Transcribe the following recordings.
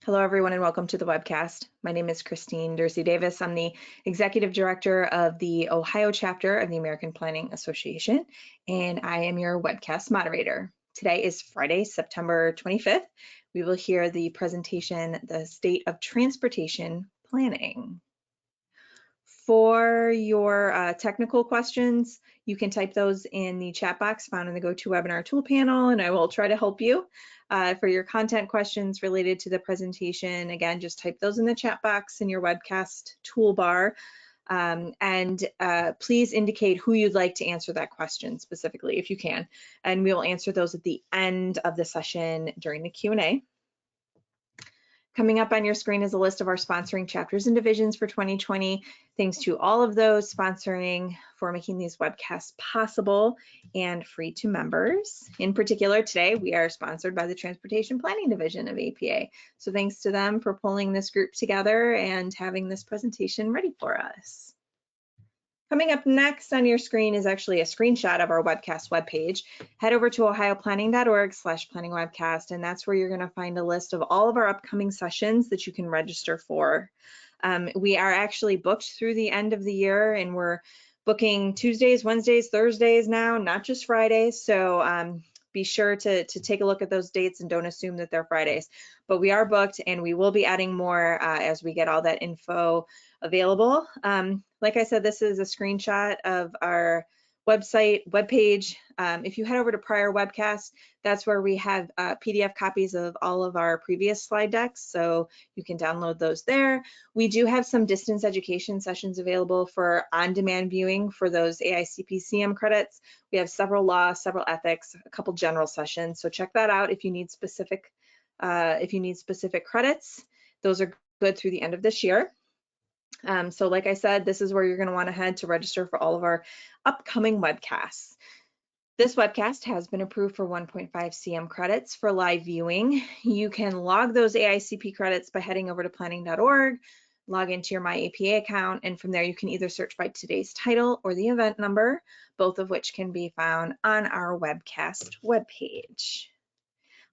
Hello, everyone, and welcome to the webcast. My name is Christine Dorsey Davis. I'm the Executive Director of the Ohio chapter of the American Planning Association, and I am your webcast moderator. Today is Friday, September 25th. We will hear the presentation, The State of Transportation Planning. For your technical questions, you can type those in the chat box found in the GoToWebinar tool panel, and I will try to help you. For your content questions related to the presentation, again, just type those in the chat box in your webcast toolbar. Please indicate who you'd like to answer that question specifically, if you can. And we will answer those at the end of the session during the Q&A. Coming up on your screen is a list of our sponsoring chapters and divisions for 2020. Thanks to all of those sponsoring for making these webcasts possible and free to members. In particular, today we are sponsored by the Transportation Planning Division of APA. So thanks to them for pulling this group together and having this presentation ready for us. Coming up next on your screen is actually a screenshot of our webcast webpage. Head over to ohioplanning.org/planningwebcast, and that's where you're going to find a list of all of our upcoming sessions that you can register for. We are actually booked through the end of the year, and we're booking Tuesdays, Wednesdays, Thursdays now, not just Fridays. So be sure to take a look at those dates and don't assume that they're Fridays. But we are booked, and we will be adding more as we get all that info available. Like I said, this is a screenshot of our webpage. If you head over to prior webcasts, that's where we have PDF copies of all of our previous slide decks, so you can download those there. We do have some distance education sessions available for on-demand viewing for those AICP CM credits. We have several law, several ethics, a couple general sessions, so check that out if you need specific credits. Those are good through the end of this year. So like I said, this is where you're going to want to head to register for all of our upcoming webcasts. This webcast has been approved for 1.5 CM credits for live viewing. You can log those AICP credits by heading over to planning.org, log into your MyAPA account, and from there you can either search by today's title or the event number, both of which can be found on our webcast webpage.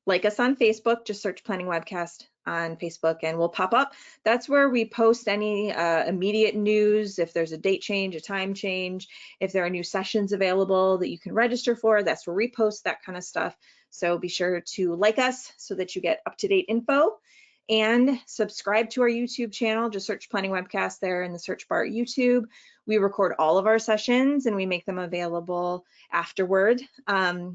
Like us on Facebook, just search Planning Webcast on Facebook and we'll pop up. That's where we post any immediate news. If there's a date change, a time change, if there are new sessions available that you can register for, that's where we post that kind of stuff. So be sure to like us so that you get up-to-date info, and subscribe to our YouTube channel. Just search Planning Webcast there in the search bar at YouTube. We record all of our sessions and we make them available afterward.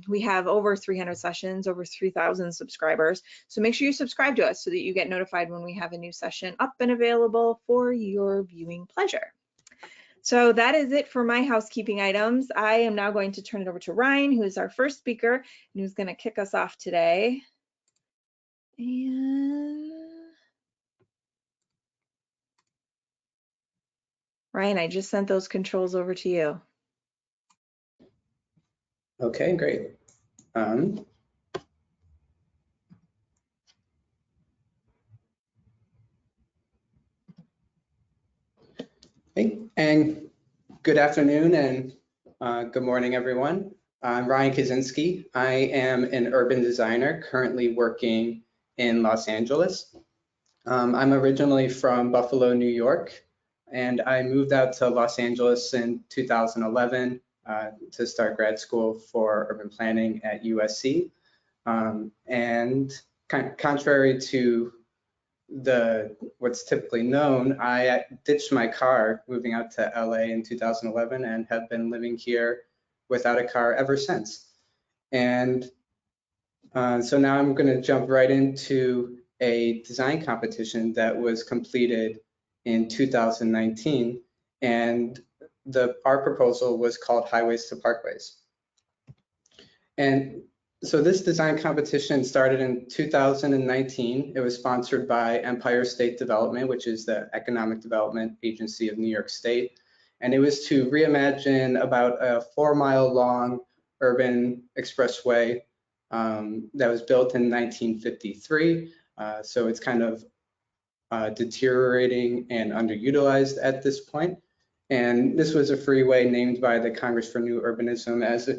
We have over 300 sessions, over 3,000 subscribers. So make sure you subscribe to us so that you get notified when we have a new session up and available for your viewing pleasure. So that is it for my housekeeping items. I am now going to turn it over to Ryan, who is our first speaker and who's going to kick us off today. And Ryan, I just sent those controls over to you. Okay, great. Hey, and good afternoon and good morning, everyone. I'm Ryan Kaczynski. I am an urban designer currently working in Los Angeles. I'm originally from Buffalo, New York, and I moved out to Los Angeles in 2011 to start grad school for urban planning at USC. And contrary to what's typically known, I ditched my car moving out to LA in 2011 and have been living here without a car ever since. And so now I'm going to jump right into a design competition that was completed in 2019, and our proposal was called Highways to Parkways. And so this design competition started in 2019. It was sponsored by Empire State Development, which is the economic development agency of New York State. And it was to reimagine about a 4-mile long urban expressway that was built in 1953. So it's kind of deteriorating and underutilized at this point. And this was a freeway named by the Congress for New Urbanism as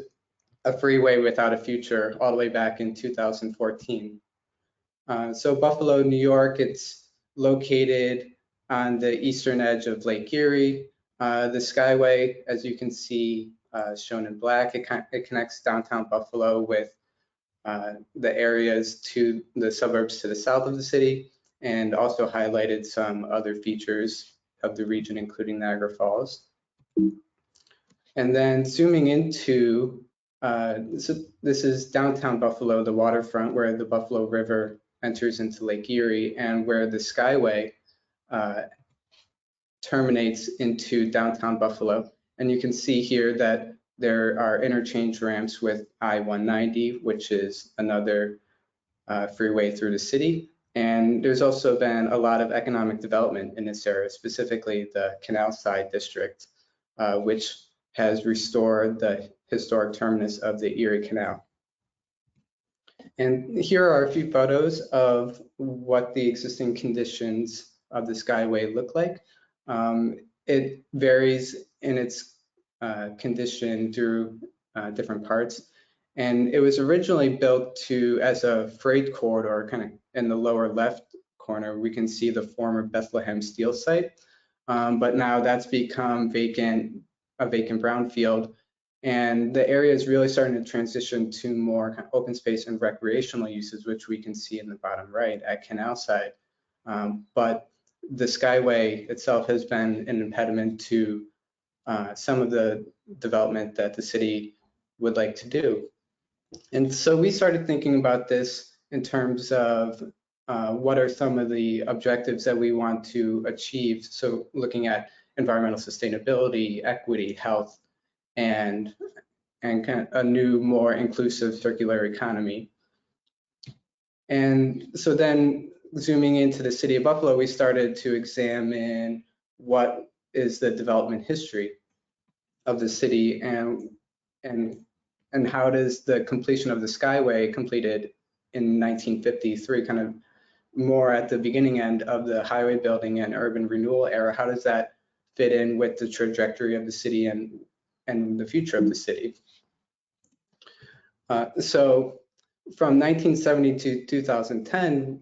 a freeway without a future all the way back in 2014. So Buffalo, New York, it's located on the eastern edge of Lake Erie. The Skyway, as you can see, shown in black, it connects downtown Buffalo with the areas to the suburbs to the south of the city, and also highlighted some other features of the region, including Niagara Falls. And then zooming into, so this is downtown Buffalo, the waterfront where the Buffalo River enters into Lake Erie, and where the Skyway terminates into downtown Buffalo. And you can see here that there are interchange ramps with I-190, which is another freeway through the city. And there's also been a lot of economic development in this area, specifically the Canal Side District, which has restored the historic terminus of the Erie Canal. And here are a few photos of what the existing conditions of the Skyway look like. It varies in its condition through different parts. And it was originally built as a freight corridor. Kind of in the lower left corner, we can see the former Bethlehem Steel site. But now that's become a vacant brownfield. And the area is really starting to transition to more kind of open space and recreational uses, which we can see in the bottom right at Canal Side. But the Skyway itself has been an impediment to some of the development that the city would like to do. And so we started thinking about this in terms of what are some of the objectives that we want to achieve. So looking at environmental sustainability, equity, health, and kind of a new, more inclusive circular economy. And so then zooming into the city of Buffalo, we started to examine what is the development history of the city, and how does the completion of the Skyway, completed in 1953, kind of more at the beginning end of the highway building and urban renewal era, how does that fit in with the trajectory of the city and the future of the city? So from 1970 to 2010,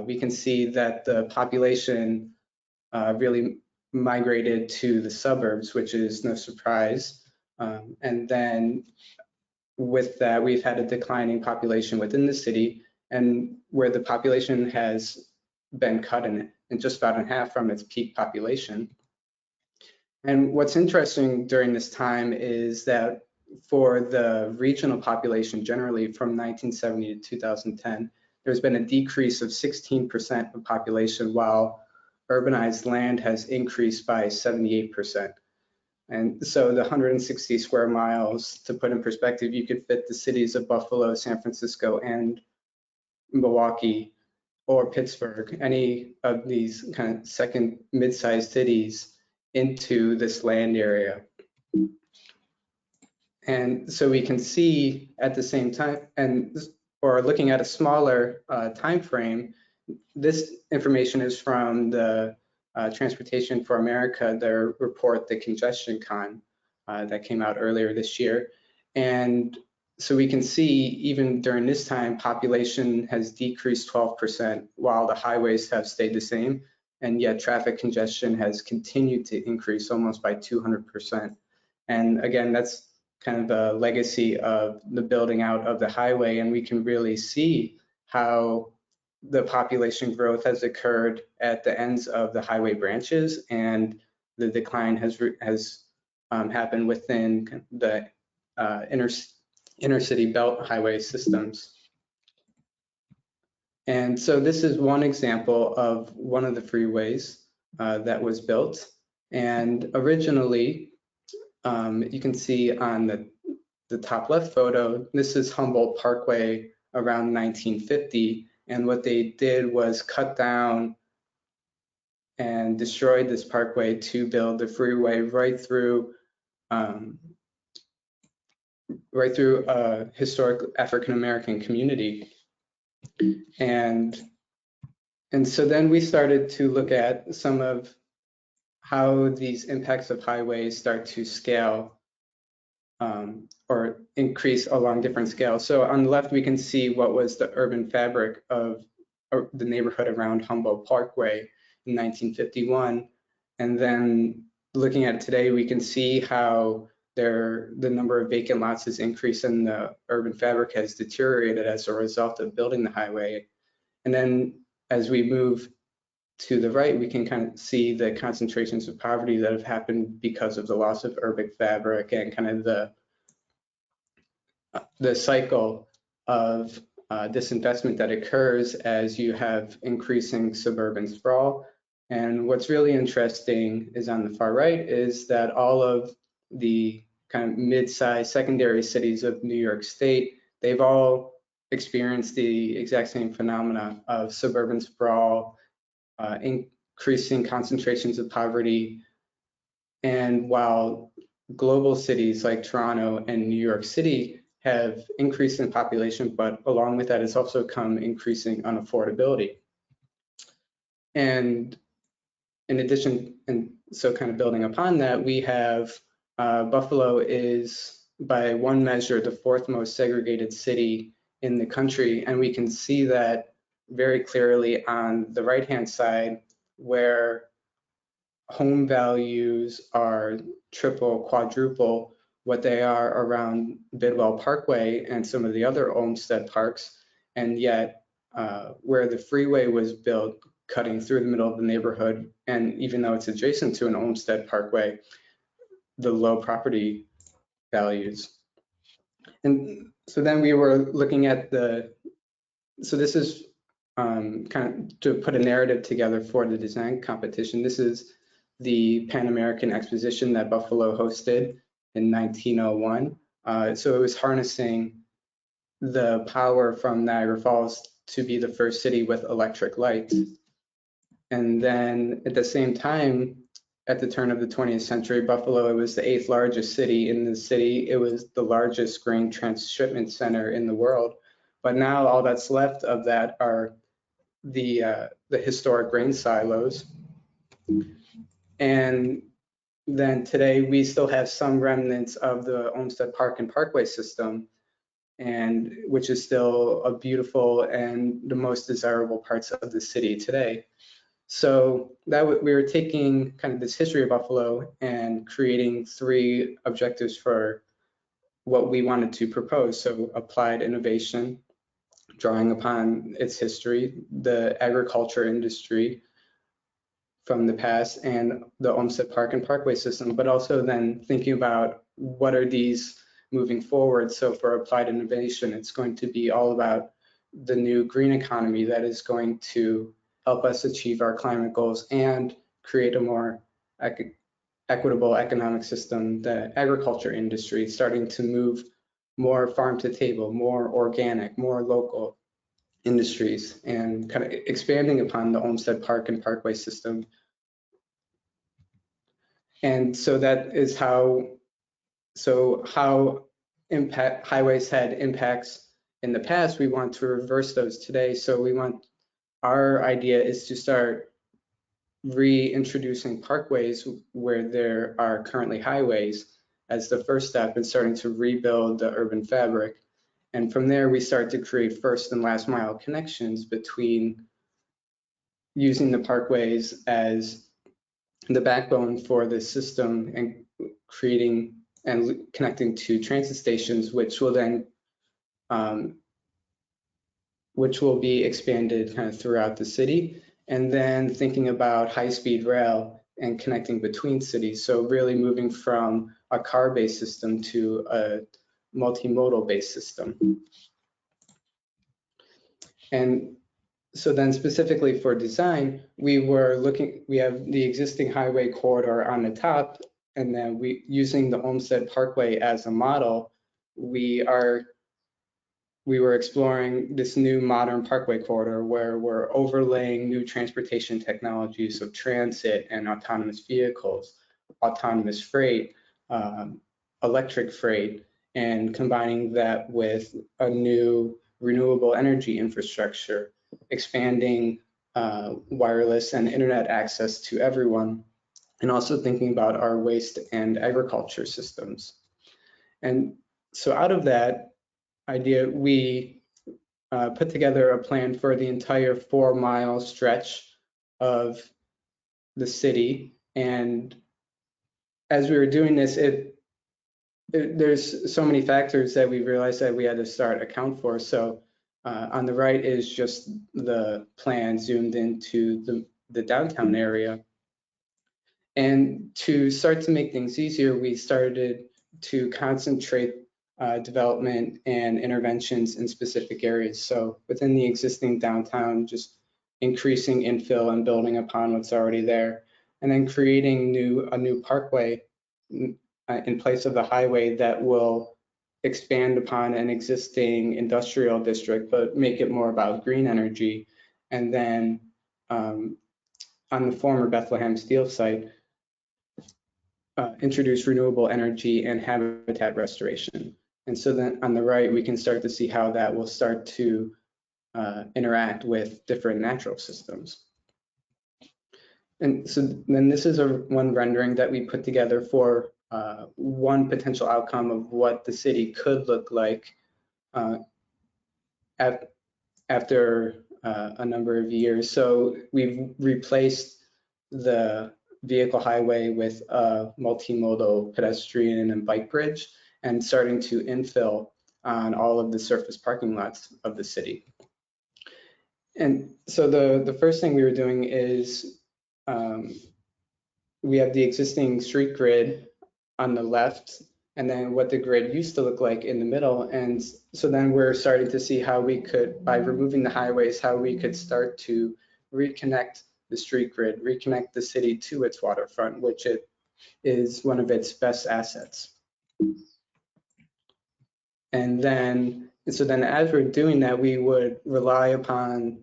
we can see that the population really migrated to the suburbs, which is no surprise. And then with that, we've had a declining population within the city, and where the population has been cut in just about in half from its peak population. And what's interesting during this time is that for the regional population generally, from 1970 to 2010, there's been a decrease of 16% of population, while urbanized land has increased by 78%. And so the 160 square miles, to put in perspective, you could fit the cities of Buffalo, San Francisco, and Milwaukee, or Pittsburgh, any of these kind of second mid-sized cities, into this land area. And so we can see at the same time, or looking at a smaller time frame, this information is from the Transportation for America, their report, The Congestion Con, that came out earlier this year. And so we can see even during this time, population has decreased 12%, while the highways have stayed the same. And yet traffic congestion has continued to increase almost by 200%. And again, that's kind of the legacy of the building out of the highway. And we can really see how the population growth has occurred at the ends of the highway branches, and the decline has happened within the inner city belt highway systems. And so this is one example of one of the freeways that was built. And originally, you can see on the top left photo, this is Humboldt Parkway around 1950. And what they did was cut down and destroyed this parkway to build the freeway right through a historic African-American community. And so then we started to look at some of how these impacts of highways start to scale or increase along different scales. So on the left, we can see what was the urban fabric of the neighborhood around Humboldt Parkway in 1951. And then looking at it today, we can see how the number of vacant lots has increased and the urban fabric has deteriorated as a result of building the highway. And then as we move to the right, we can kind of see the concentrations of poverty that have happened because of the loss of urban fabric and kind of the cycle of disinvestment that occurs as you have increasing suburban sprawl. And what's really interesting is on the far right is that all of the kind of mid-sized secondary cities of New York State, they've all experienced the exact same phenomena of suburban sprawl, increasing concentrations of poverty. And while global cities like Toronto and New York City have increased in population, but along with that has also come increasing unaffordability. And in addition, and so kind of building upon that, we have Buffalo is by one measure the fourth most segregated city in the country. And we can see that very clearly on the right-hand side where home values are triple, quadruple what they are around Bidwell Parkway and some of the other Olmsted parks. And yet where the freeway was built, cutting through the middle of the neighborhood, and even though it's adjacent to an Olmsted Parkway, the low property values. And so then we were looking at so this is kind of to put a narrative together for the design competition. This is the Pan American Exposition that Buffalo hosted in 1901. So it was harnessing the power from Niagara Falls to be the first city with electric lights. And then at the same time, at the turn of the 20th century, Buffalo was the 8th largest city in the city. It was the largest grain transshipment center in the world. But now all that's left of that are the historic grain silos. And then today we still have some remnants of the Olmsted Park and Parkway system, and which is still a beautiful and the most desirable parts of the city today. So that we were taking kind of this history of Buffalo and creating 3 objectives for what we wanted to propose. So applied innovation, drawing upon its history, the agriculture industry from the past, and the Olmsted Park and Parkway system, but also then thinking about what are these moving forward. So for applied innovation, it's going to be all about the new green economy that is going to help us achieve our climate goals and create a more equitable economic system. The agriculture industry starting to move more farm to table, more organic, more local industries, and kind of expanding upon the Olmsted Park and Parkway system. And so that is how highways had impacts in the past. We want to reverse those today. So our idea is to start reintroducing parkways where there are currently highways as the first step in starting to rebuild the urban fabric. And from there, we start to create first and last mile connections between using the parkways as the backbone for the system and creating and connecting to transit stations, which will then which will be expanded kind of throughout the city, and then thinking about high-speed rail and connecting between cities. So really moving from a car-based system to a multimodal-based system. And so then specifically for design, we have the existing highway corridor on the top, and then using the Olmsted Parkway as a model, we were exploring this new modern parkway corridor where we're overlaying new transportation technologies of transit and autonomous vehicles, autonomous freight, electric freight, and combining that with a new renewable energy infrastructure, expanding wireless and internet access to everyone, and also thinking about our waste and agriculture systems. And so out of that idea, we put together a plan for the entire 4-mile stretch of the city. And as we were doing this, there's so many factors that we realized that we had to start account for. So on the right is just the plan zoomed into the downtown area. And to start to make things easier, we started to concentrate development and interventions in specific areas. So within the existing downtown, just increasing infill and building upon what's already there, and then creating a new parkway in place of the highway that will expand upon an existing industrial district, but make it more about green energy. And then on the former Bethlehem Steel site, introduce renewable energy and habitat restoration. And so then on the right, we can start to see how that will start to interact with different natural systems. And so then this is one rendering that we put together for one potential outcome of what the city could look like after a number of years. So we've replaced the vehicle highway with a multimodal pedestrian and bike bridge, and starting to infill on all of the surface parking lots of the city. And so the first thing we were doing is we have the existing street grid on the left, and then what the grid used to look like in the middle. And so then we're starting to see how we could, by removing the highways, how we could start to reconnect the street grid, reconnect the city to its waterfront, which it is one of its best assets. And then, so then as we're doing that, we would rely upon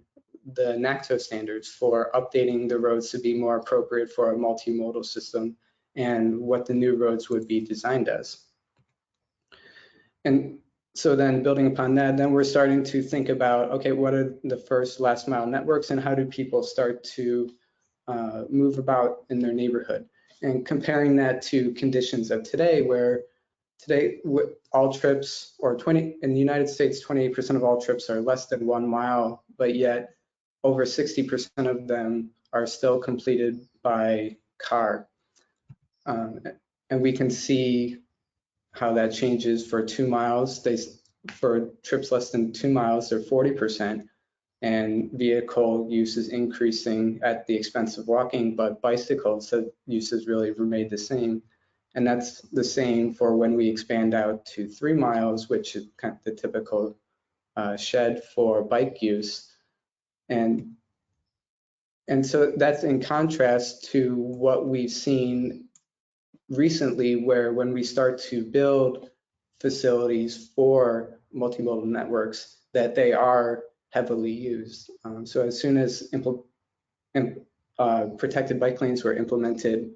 the NACTO standards for updating the roads to be more appropriate for a multimodal system and what the new roads would be designed as. And so then building upon that, then we're starting to think about, okay, what are the first last mile networks and how do people start to move about in their neighborhood? And comparing that to conditions of today, where today all trips, or in the United States, 28% of all trips are less than 1 mile, but yet over 60% of them are still completed by car. And we can see how that changes for 2 miles. For trips less than 2 miles, they're 40%, and vehicle use is increasing at the expense of walking, but bicycle use has really remained the same. And that's the same for when we expand out to 3 miles, which is kind of the typical shed for bike use. And so that's in contrast to what we've seen recently, where when we start to build facilities for multimodal networks, that they are heavily used. So as soon as protected bike lanes were implemented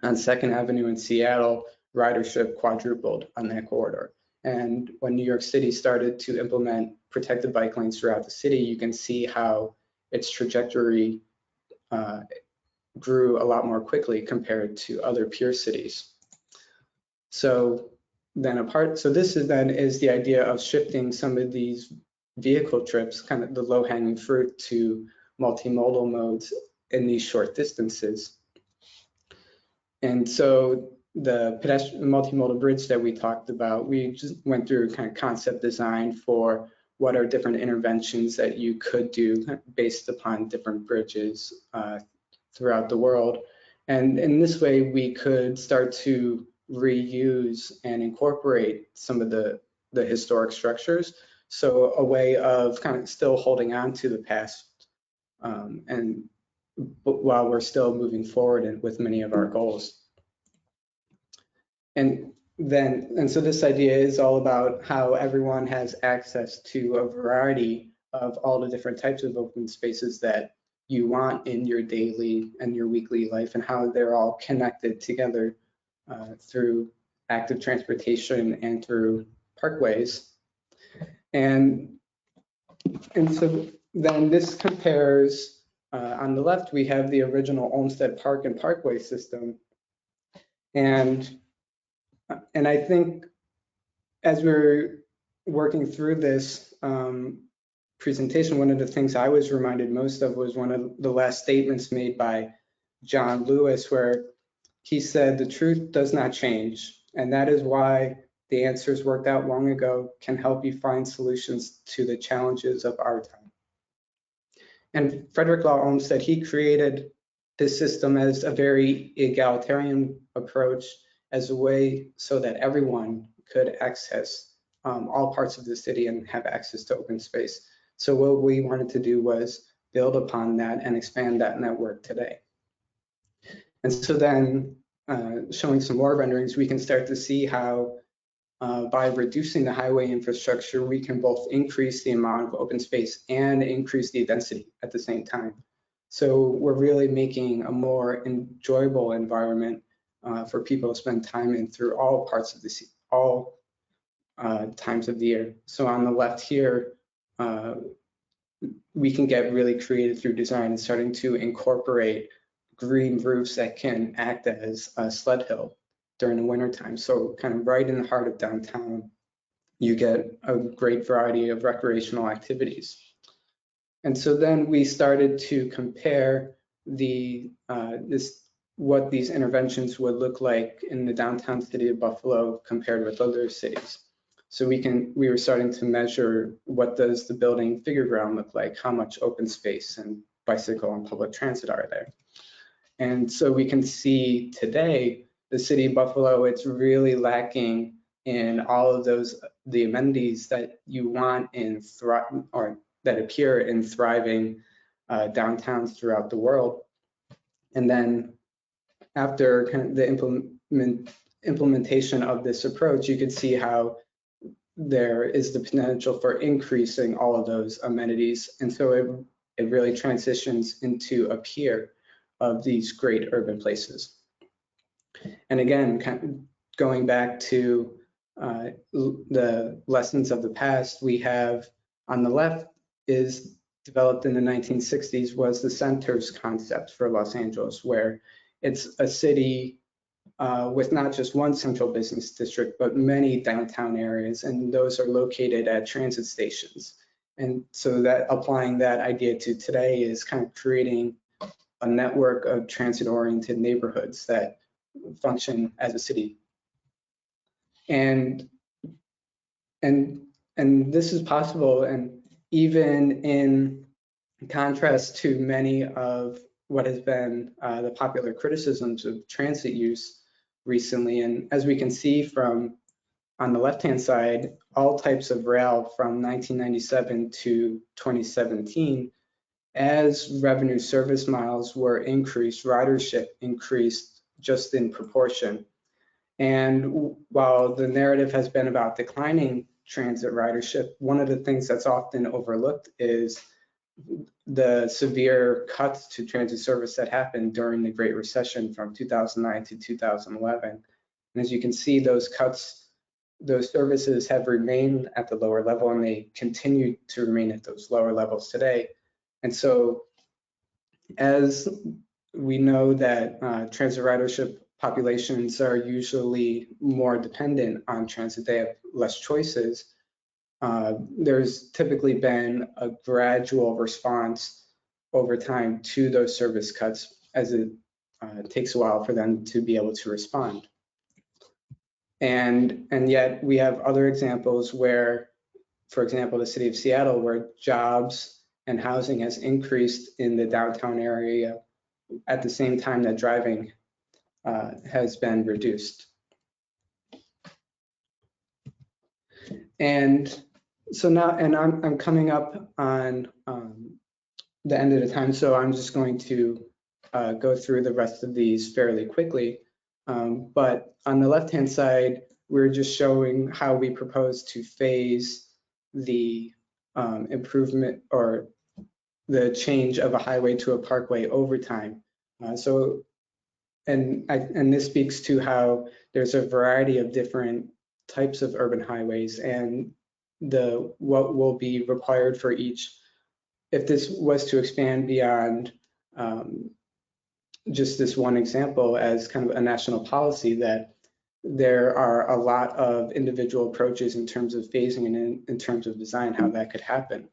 on 2nd Avenue in Seattle, ridership quadrupled on that corridor. And when New York City started to implement protected bike lanes throughout the city, you can see how its trajectory grew a lot more quickly compared to other peer cities. So this is the idea of shifting some of these vehicle trips, kind of the low-hanging fruit, to multimodal modes in these short distances. And so the multimodal bridge that we talked about, we just went through kind of concept design for what are different interventions that you could do based upon different bridges throughout the world. And in this way, we could start to reuse and incorporate some of the historic structures. So a way of kind of still holding on to the past, while we're still moving forward with many of our goals. And so this idea is all about how everyone has access to a variety of all the different types of open spaces that you want in your daily and your weekly life, and how they're all connected together through active transportation and through parkways. And so then this compares, on the left, we have the original Olmsted Park and Parkway system. And I think as we're working through this presentation, one of the things I was reminded most of was one of the last statements made by John Lewis, where he said, "The truth does not change, and that is why the answers worked out long ago can help you find solutions to the challenges of our time." And Frederick Law Olmsted, he created this system as a very egalitarian approach, as a way so that everyone could access all parts of the city and have access to open space. So what we wanted to do was build upon that and expand that network today. And so then showing some more renderings, we can start to see how by reducing the highway infrastructure, we can both increase the amount of open space and increase the density at the same time. So we're really making a more enjoyable environment for people to spend time in through all parts of the city, all times of the year. So on the left here, we can get really creative through design and starting to incorporate green roofs that can act as a sled hill during the wintertime. So kind of right in the heart of downtown, you get a great variety of recreational activities. And so then we started to compare what these interventions would look like in the downtown city of Buffalo compared with other cities. So we were starting to measure, what does the building figure ground look like? How much open space and bicycle and public transit are there? And so we can see today, the city of Buffalo, it's really lacking in all of the amenities that you want in or that appear in thriving downtowns throughout the world. And then after kind of the implementation of this approach, you could see how there is the potential for increasing all of those amenities. And so it really transitions into a pier of these great urban places. And again, kind of going back to the lessons of the past, we have on the left is developed in the 1960s was the centers concept for Los Angeles, where it's a city with not just one central business district, but many downtown areas, and those are located at transit stations. And so that applying that idea to today is kind of creating a network of transit-oriented neighborhoods that function as a city. And this is possible, and even in contrast to many of what has been the popular criticisms of transit use recently. And as we can see from on the left-hand side, all types of rail from 1997 to 2017, as revenue service miles were increased, ridership increased just in proportion. And while the narrative has been about declining transit ridership, one of the things that's often overlooked is the severe cuts to transit service that happened during the Great Recession from 2009 to 2011. And as you can see, those cuts, those services have remained at the lower level, and they continue to remain at those lower levels today. And so as we know that transit ridership populations are usually more dependent on transit, they have less choices. There's typically been a gradual response over time to those service cuts, as it takes a while for them to be able to respond. And yet we have other examples where, for example, the city of Seattle, where jobs and housing has increased in the downtown area at the same time that driving has been reduced. And so now, and I'm coming up on the end of the time, so I'm just going to go through the rest of these fairly quickly. But on the left-hand side, we're just showing how we propose to phase the improvement or the change of a highway to a parkway over time. And this speaks to how there's a variety of different types of urban highways, and what will be required for each. If this was to expand beyond just this one example as kind of a national policy, that there are a lot of individual approaches in terms of phasing and in terms of design, how that could happen.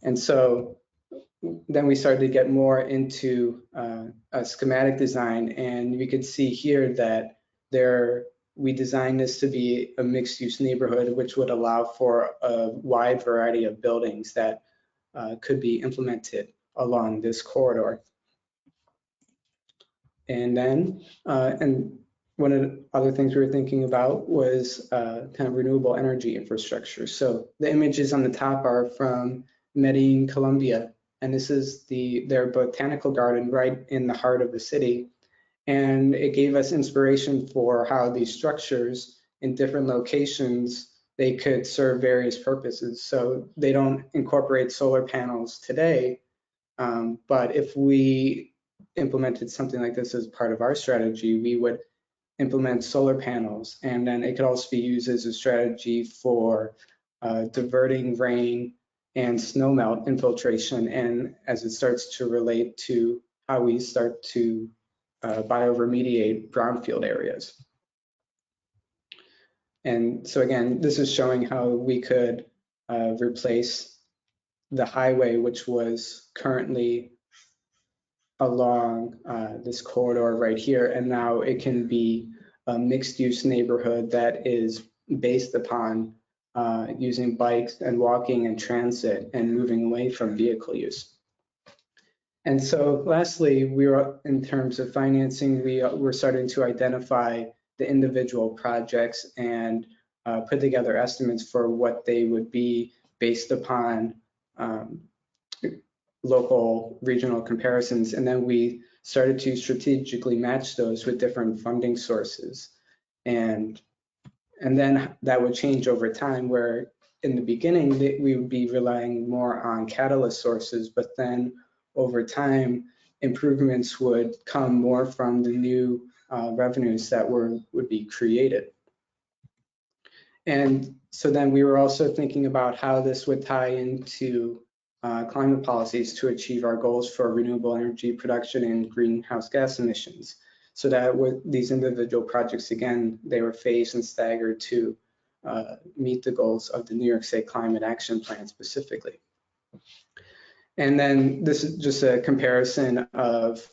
And so then we started to get more into a schematic design, and we could see here that we designed this to be a mixed-use neighborhood, which would allow for a wide variety of buildings that could be implemented along this corridor. And then, and one of the other things we were thinking about was kind of renewable energy infrastructure. So the images on the top are from Medellin, Colombia, and this is their botanical garden right in the heart of the city. And it gave us inspiration for how these structures in different locations, they could serve various purposes. So they don't incorporate solar panels today, but if we implemented something like this as part of our strategy, we would implement solar panels, and then it could also be used as a strategy for diverting rain and snowmelt infiltration, and as it starts to relate to how we start to bioremediate brownfield areas. And so again, this is showing how we could replace the highway, which was currently along this corridor right here, and now it can be a mixed-use neighborhood that is based upon using bikes and walking and transit and moving away from vehicle use. And so lastly, we were, in terms of financing, we're starting to identify the individual projects and put together estimates for what they would be based upon local regional comparisons. And then we started to strategically match those with different funding sources. And then that would change over time, where in the beginning we would be relying more on catalyst sources, but then over time improvements would come more from the new revenues that would be created. And so then we were also thinking about how this would tie into climate policies to achieve our goals for renewable energy production and greenhouse gas emissions. So that with these individual projects, again, they were phased and staggered to meet the goals of the New York State Climate Action Plan specifically. And then this is just a comparison of,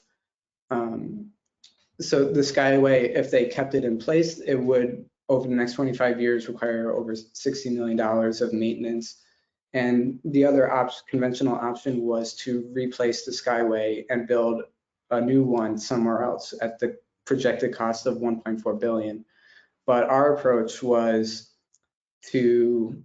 so the Skyway, if they kept it in place, it would, over the next 25 years, require over $60 million of maintenance. And the other conventional option was to replace the Skyway and build a new one somewhere else at the projected cost of $1.4 billion. But our approach was to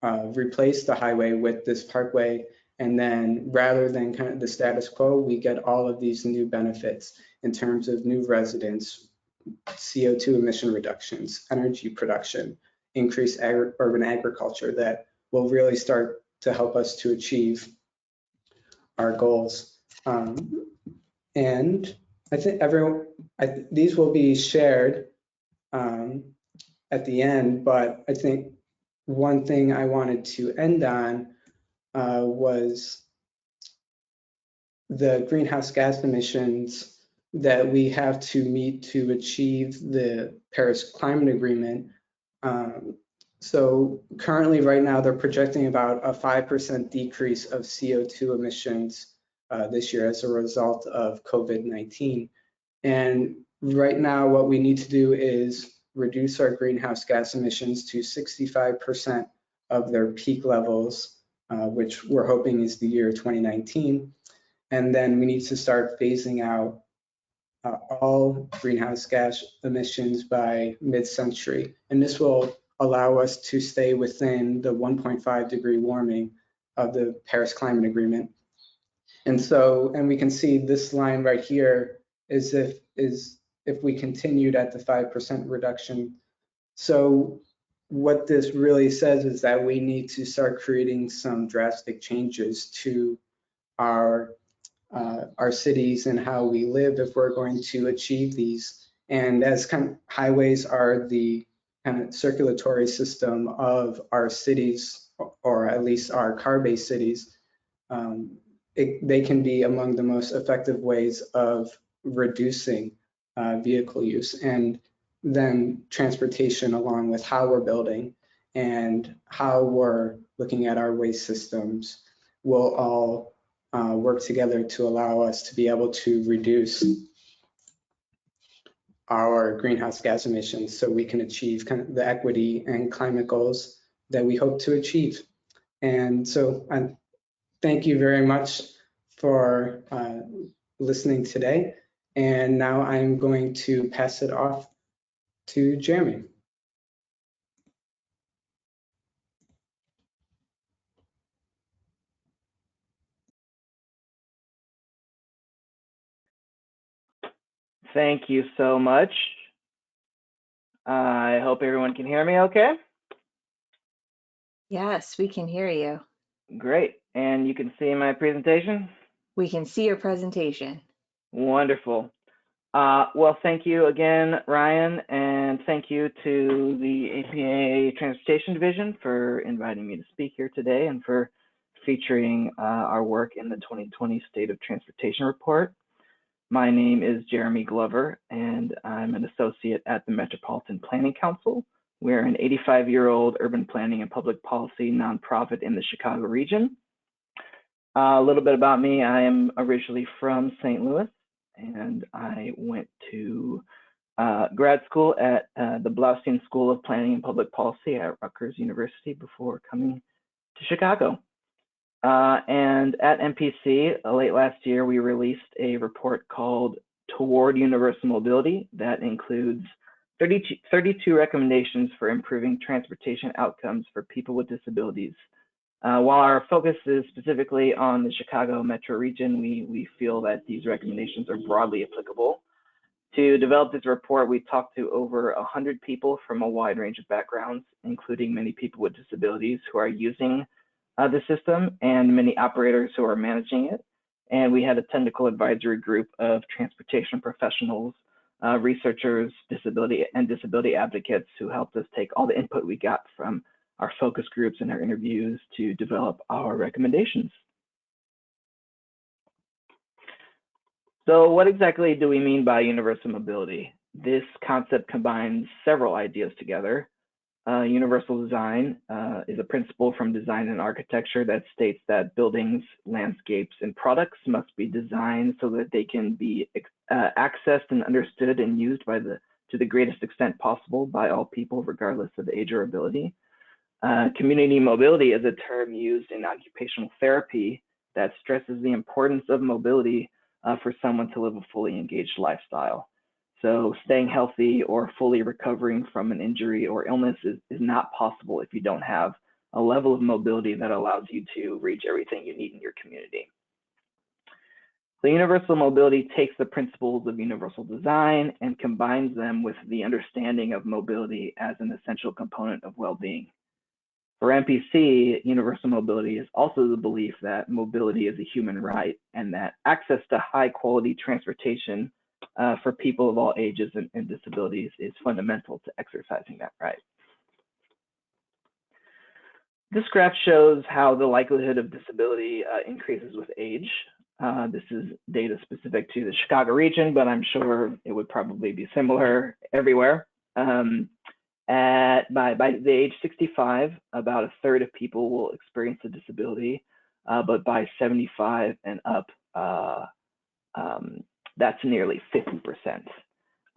replace the highway with this parkway, and then rather than kind of the status quo, we get all of these new benefits in terms of new residents, CO2 emission reductions, energy production, increased urban agriculture that will really start to help us to achieve our goals. And I think these will be shared at the end, but I think one thing I wanted to end on was the greenhouse gas emissions that we have to meet to achieve the Paris Climate Agreement. So currently right now they're projecting about a 5% decrease of CO2 emissions this year as a result of COVID-19. And right now what we need to do is reduce our greenhouse gas emissions to 65% of their peak levels, which we're hoping is the year 2019. And then we need to start phasing out all greenhouse gas emissions by mid-century. And this will allow us to stay within the 1.5 degree warming of the Paris Climate Agreement. And so, and we can see this line right here is if we continued at the 5% reduction. So what this really says is that we need to start creating some drastic changes to our cities and how we live if we're going to achieve these. And as kind of highways are the kind of circulatory system of our cities, or at least our car-based cities, they can be among the most effective ways of reducing vehicle use, and then transportation along with how we're building and how we're looking at our waste systems will all work together to allow us to be able to reduce our greenhouse gas emissions so we can achieve kind of the equity and climate goals that we hope to achieve. And so I thank you very much for listening today. And now I'm going to pass it off to Jeremy. Thank you so much. I hope everyone can hear me okay. Yes, we can hear you. Great. And you can see my presentation? We can see your presentation. Wonderful. Well, thank you again, Ryan, and thank you to the APA Transportation Division for inviting me to speak here today and for featuring our work in the 2020 State of Transportation Report. My name is Jeremy Glover, and I'm an associate at the Metropolitan Planning Council. We're an 85-year-old urban planning and public policy nonprofit in the Chicago region. A little bit about me, I am originally from St. Louis, and I went to grad school at the Blaustein School of Planning and Public Policy at Rutgers University before coming to Chicago. And at MPC, late last year, we released a report called Toward Universal Mobility that includes 32 recommendations for improving transportation outcomes for people with disabilities. While our focus is specifically on the Chicago metro region, we feel that these recommendations are broadly applicable. To develop this report, we talked to over 100 people from a wide range of backgrounds, including many people with disabilities who are using the system and many operators who are managing it. And we had a technical advisory group of transportation professionals, researchers, disability advocates who helped us take all the input we got from our focus groups and our interviews to develop our recommendations. So what exactly do we mean by universal mobility? This concept combines several ideas together. Universal design is a principle from design and architecture that states that buildings, landscapes, and products must be designed so that they can be accessed and understood and used to the greatest extent possible by all people, regardless of age or ability. Community mobility is a term used in occupational therapy that stresses the importance of mobility for someone to live a fully engaged lifestyle. So staying healthy or fully recovering from an injury or illness is not possible if you don't have a level of mobility that allows you to reach everything you need in your community. So universal mobility takes the principles of universal design and combines them with the understanding of mobility as an essential component of well-being. For MPC, universal mobility is also the belief that mobility is a human right and that access to high-quality transportation for people of all ages and disabilities is fundamental to exercising that right. This graph shows how the likelihood of disability increases with age. This is data specific to the Chicago region, but I'm sure it would probably be similar everywhere. By the age 65, about a third of people will experience a disability, but by 75 and up, that's nearly 50%.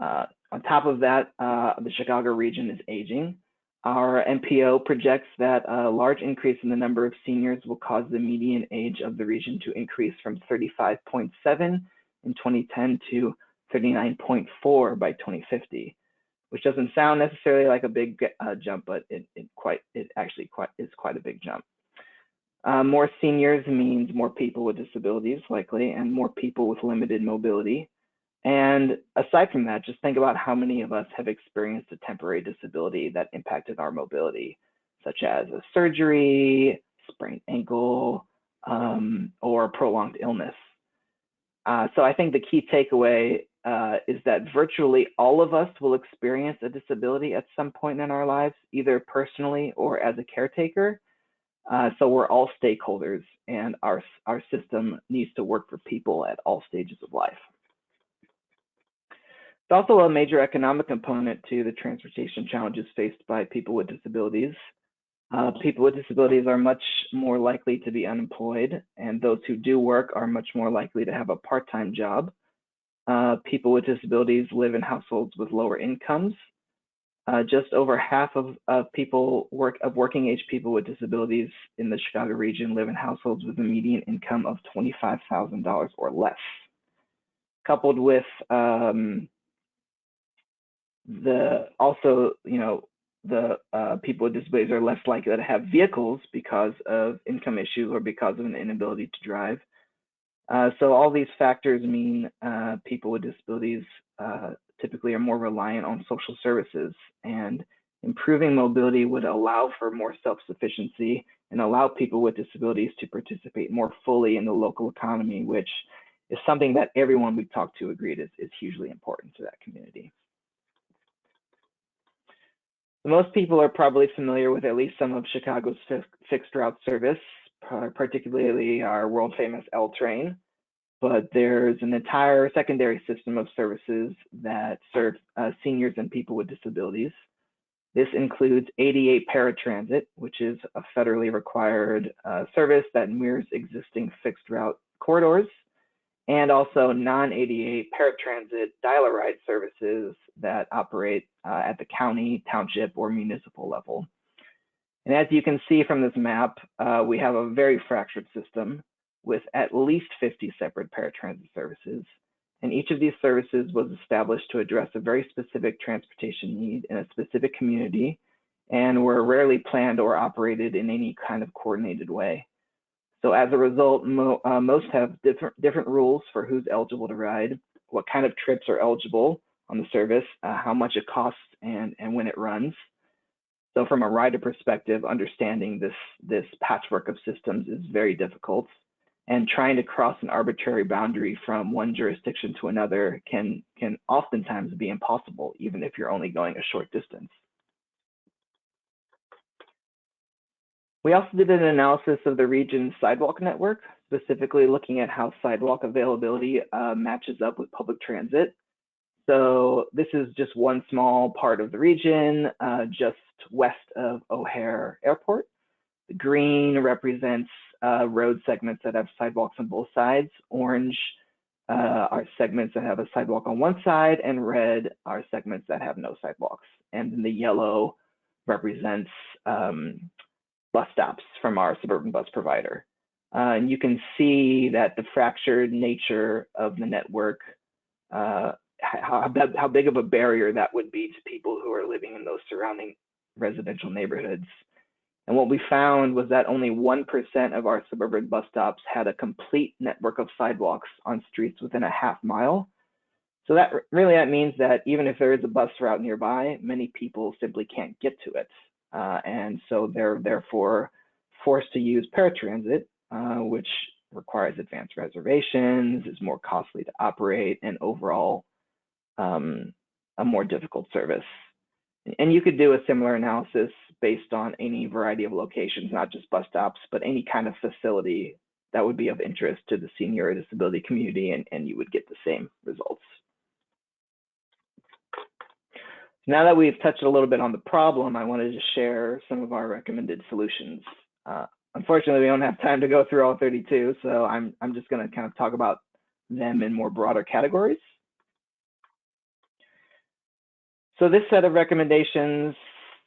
On top of that, the Chicago region is aging. Our MPO projects that a large increase in the number of seniors will cause the median age of the region to increase from 35.7 in 2010 to 39.4 by 2050, which doesn't sound necessarily like a big jump, but it actually is quite a big jump. More seniors means more people with disabilities likely, and more people with limited mobility. And aside from that, just think about how many of us have experienced a temporary disability that impacted our mobility, such as a surgery, sprained ankle, or prolonged illness. So I think the key takeaway is that virtually all of us will experience a disability at some point in our lives, either personally or as a caretaker. So we're all stakeholders, and our system needs to work for people at all stages of life. It's also a major economic component to the transportation challenges faced by people with disabilities. People with disabilities are much more likely to be unemployed, and those who do work are much more likely to have a part-time job. People with disabilities live in households with lower incomes. Just over half of working age people with disabilities in the Chicago region live in households with a median income of $25,000 or less. Coupled with the people with disabilities are less likely to have vehicles because of income issues or because of an inability to drive. So all these factors mean people with disabilities typically are more reliant on social services, and improving mobility would allow for more self-sufficiency and allow people with disabilities to participate more fully in the local economy, which is something that everyone we've talked to agreed is hugely important to that community. Most people are probably familiar with at least some of Chicago's fixed route service, particularly our world famous L train. But there's an entire secondary system of services that serve seniors and people with disabilities. This includes ADA paratransit, which is a federally required service that mirrors existing fixed route corridors, and also non-ADA paratransit dial-a-ride services that operate at the county, township, or municipal level. And as you can see from this map, we have a very fractured system with at least 50 separate paratransit services. And each of these services was established to address a very specific transportation need in a specific community, and were rarely planned or operated in any kind of coordinated way. So as a result, most have different rules for who's eligible to ride, what kind of trips are eligible on the service, how much it costs, and when it runs. So from a rider perspective, understanding this patchwork of systems is very difficult. And trying to cross an arbitrary boundary from one jurisdiction to another can oftentimes be impossible, even if you're only going a short distance. We also did an analysis of the region's sidewalk network, specifically looking at how sidewalk availability matches up with public transit. So this is just one small part of the region, just west of O'Hare Airport. The green represents road segments that have sidewalks on both sides. Orange are segments that have a sidewalk on one side, and red are segments that have no sidewalks. And then the yellow represents bus stops from our suburban bus provider. And you can see that the fractured nature of the network, how big of a barrier that would be to people who are living in those surrounding residential neighborhoods. And what we found was that only 1% of our suburban bus stops had a complete network of sidewalks on streets within a half mile. So that means that even if there is a bus route nearby, many people simply can't get to it. And so they're therefore forced to use paratransit, which requires advanced reservations, is more costly to operate, and overall a more difficult service. And you could do a similar analysis based on any variety of locations, not just bus stops, but any kind of facility that would be of interest to the senior or disability community, and you would get the same results. Now that we've touched a little bit on the problem, I wanted to share some of our recommended solutions. Unfortunately, we don't have time to go through all 32, so I'm just going to kind of talk about them in more broader categories. So this set of recommendations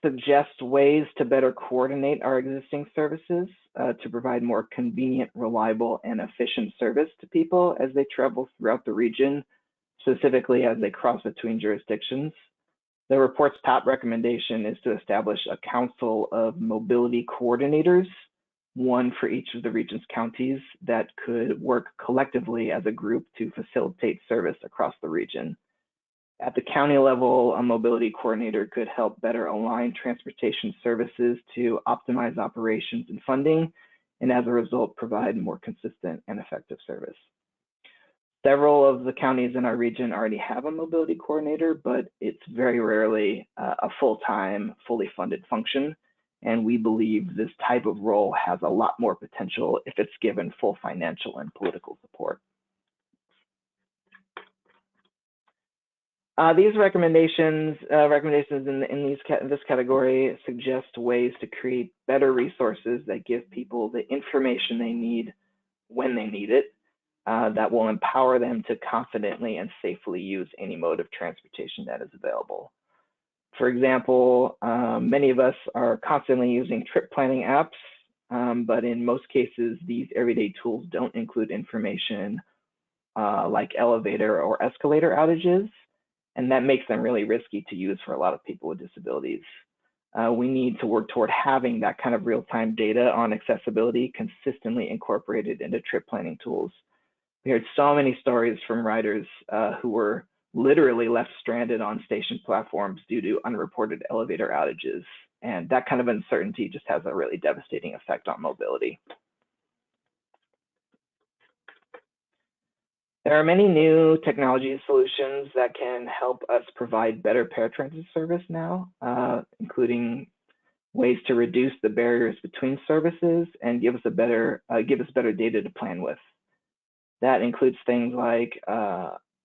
suggest ways to better coordinate our existing services to provide more convenient, reliable, and efficient service to people as they travel throughout the region, specifically as they cross between jurisdictions. The report's top recommendation is to establish a council of mobility coordinators, one for each of the region's counties, that could work collectively as a group to facilitate service across the region. At the county level, a mobility coordinator could help better align transportation services to optimize operations and funding, and as a result, provide more consistent and effective service. Several of the counties in our region already have a mobility coordinator, but it's very rarely a full-time, fully funded function. And we believe this type of role has a lot more potential if it's given full financial and political support. These recommendations in this category suggest ways to create better resources that give people the information they need when they need it, that will empower them to confidently and safely use any mode of transportation that is available. For example, many of us are constantly using trip planning apps, but in most cases, these everyday tools don't include information like elevator or escalator outages, and that makes them really risky to use for a lot of people with disabilities. We need to work toward having that kind of real-time data on accessibility consistently incorporated into trip planning tools. We heard so many stories from riders who were literally left stranded on station platforms due to unreported elevator outages, and that kind of uncertainty just has a really devastating effect on mobility. There are many new technology solutions that can help us provide better paratransit service now, including ways to reduce the barriers between services and give us better data to plan with. That includes things like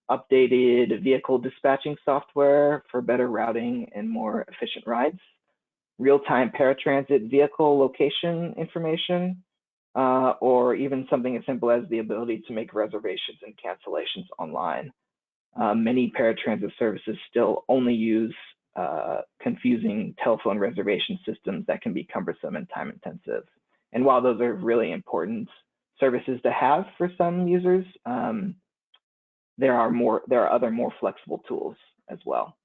updated vehicle dispatching software for better routing and more efficient rides, real-time paratransit vehicle location information, or even something as simple as the ability to make reservations and cancellations online. Many paratransit services still only use confusing telephone reservation systems that can be cumbersome and time intensive. And while those are really important services to have for some users, there are other more flexible tools as well.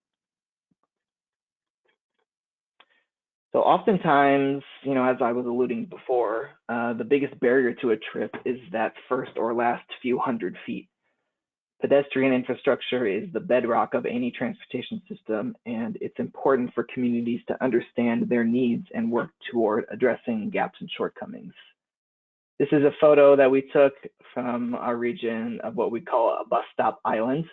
So oftentimes, as I was alluding before, the biggest barrier to a trip is that first or last few hundred feet. Pedestrian infrastructure is the bedrock of any transportation system, and it's important for communities to understand their needs and work toward addressing gaps and shortcomings. This is a photo that we took from our region of what we call a bus stop island.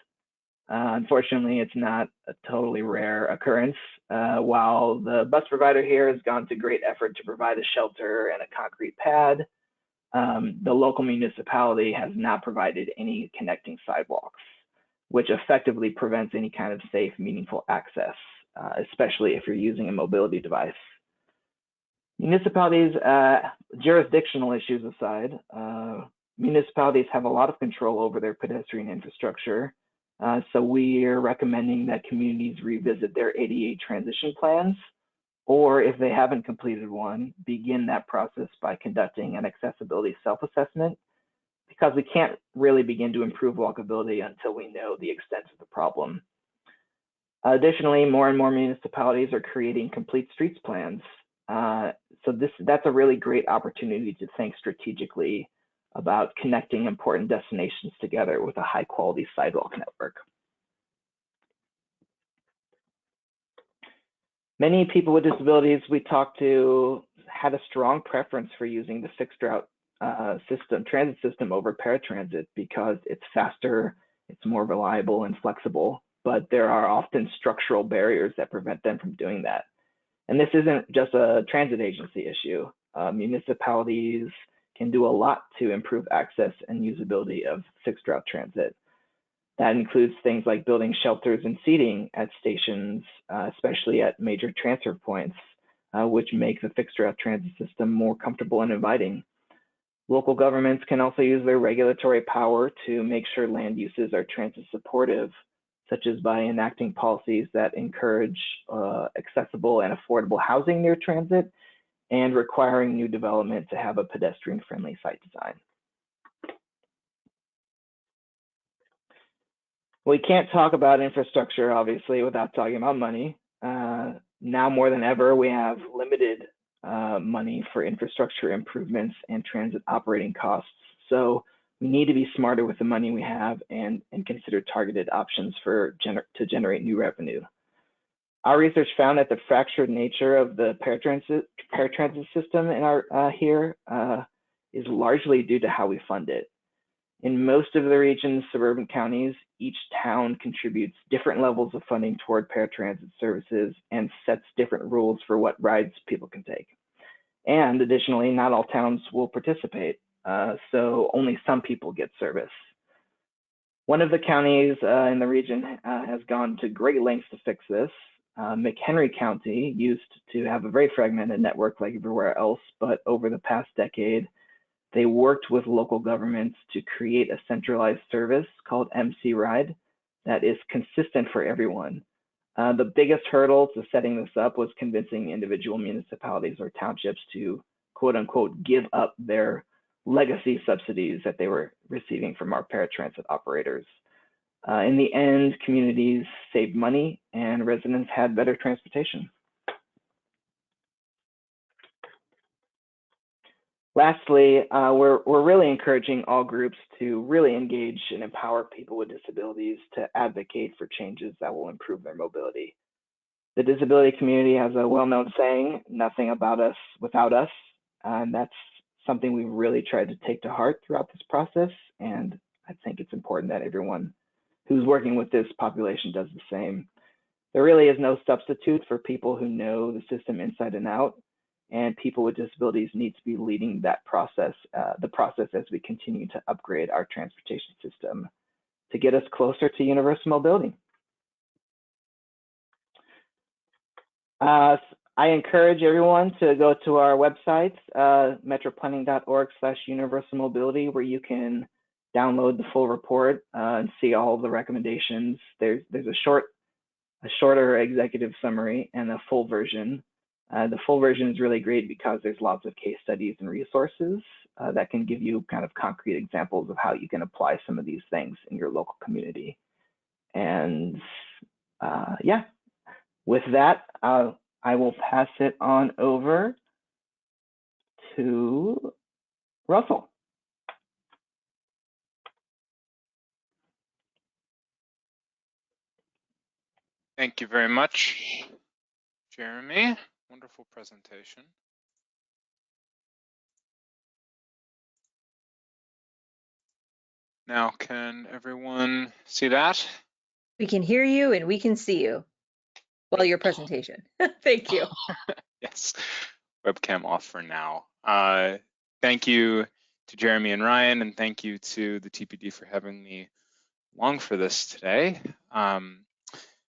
Unfortunately, it's not a totally rare occurrence. While the bus provider here has gone to great effort to provide a shelter and a concrete pad, the local municipality has not provided any connecting sidewalks, which effectively prevents any kind of safe, meaningful access, especially if you're using a mobility device. Municipalities, jurisdictional issues aside, municipalities have a lot of control over their pedestrian infrastructure. So we are recommending that communities revisit their ADA transition plans, or if they haven't completed one, begin that process by conducting an accessibility self-assessment, because we can't really begin to improve walkability until we know the extent of the problem. Additionally, more and more municipalities are creating complete streets plans. So that's a really great opportunity to think strategically about connecting important destinations together with a high quality sidewalk network. Many people with disabilities we talked to had a strong preference for using the fixed route transit system over paratransit because it's faster, it's more reliable and flexible, but there are often structural barriers that prevent them from doing that. And this isn't just a transit agency issue. Municipalities can do a lot to improve access and usability of fixed route transit. That includes things like building shelters and seating at stations, especially at major transfer points, which make the fixed route transit system more comfortable and inviting. Local governments can also use their regulatory power to make sure land uses are transit supportive, such as by enacting policies that encourage accessible and affordable housing near transit and requiring new development to have a pedestrian-friendly site design. We can't talk about infrastructure, obviously, without talking about money. Now more than ever, we have limited money for infrastructure improvements and transit operating costs. So we need to be smarter with the money we have and consider targeted options to generate new revenue. Our research found that the fractured nature of the paratransit system in here is largely due to how we fund it. In most of the region's suburban counties, each town contributes different levels of funding toward paratransit services and sets different rules for what rides people can take. And additionally, not all towns will participate, so only some people get service. One of the counties in the region has gone to great lengths to fix this. McHenry County used to have a very fragmented network like everywhere else, but over the past decade, they worked with local governments to create a centralized service called MC Ride that is consistent for everyone. The biggest hurdle to setting this up was convincing individual municipalities or townships to quote unquote give up their legacy subsidies that they were receiving from our paratransit operators. In the end, communities saved money and residents had better transportation. Lastly, we're really encouraging all groups to really engage and empower people with disabilities to advocate for changes that will improve their mobility. The disability community has a well-known saying, nothing about us without us, and that's something we've really tried to take to heart throughout this process, and I think it's important that everyone who's working with this population does the same. There really is no substitute for people who know the system inside and out, and people with disabilities need to be leading that process, the process as we continue to upgrade our transportation system to get us closer to universal mobility. I encourage everyone to go to our website, metroplanning.org/universal mobility, where you can download the full report and see all the recommendations. There's a shorter executive summary and a full version. The full version is really great because there's lots of case studies and resources that can give you kind of concrete examples of how you can apply some of these things in your local community. And yeah, with that, I will pass it on over to Russell. Thank you very much, Jeremy. Wonderful presentation. Now, can everyone see that? We can hear you and we can see you. Well, your presentation. Thank you. Yes, webcam off for now. Thank you to Jeremy and Ryan, and thank you to the TPD for having me along for this today.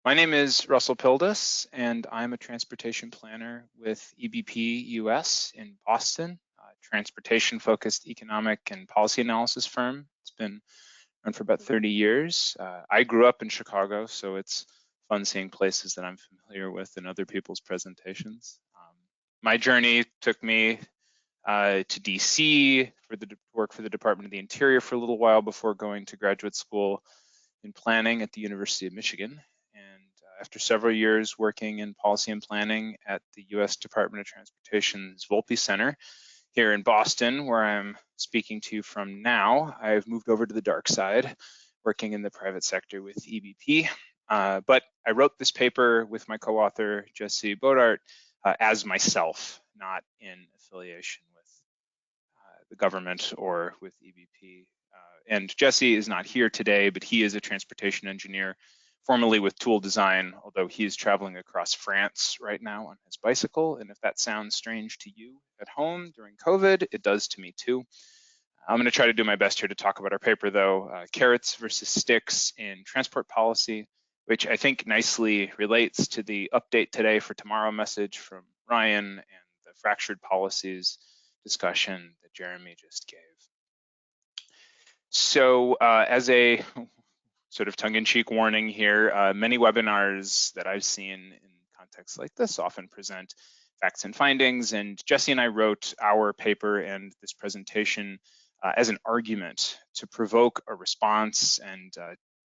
My name is Russell Pildes, and I'm a transportation planner with EBP US in Boston, a transportation-focused economic and policy analysis firm. It's been around for about 30 years. I grew up in Chicago, so it's fun seeing places that I'm familiar with in other people's presentations. My journey took me to DC for the work for the Department of the Interior for a little while before going to graduate school in planning at the University of Michigan. And after several years working in policy and planning at the US Department of Transportation's Volpe Center here in Boston, where I'm speaking to you from now, I've moved over to the dark side, working in the private sector with EBP. But I wrote this paper with my co-author, Jesse Bodart, as myself, not in affiliation with the government or with EBP. And Jesse is not here today, but he is a transportation engineer, formerly with Tool Design, although he is traveling across France right now on his bicycle. And if that sounds strange to you at home during COVID, it does to me too. I'm going to try to do my best here to talk about our paper, though, Carrots versus Sticks in Transport Policy, which I think nicely relates to the update today for tomorrow message from Ryan and the fractured policies discussion that Jeremy just gave. So as a sort of tongue-in-cheek warning here, many webinars that I've seen in contexts like this often present facts and findings, and Jesse and I wrote our paper and this presentation as an argument to provoke a response and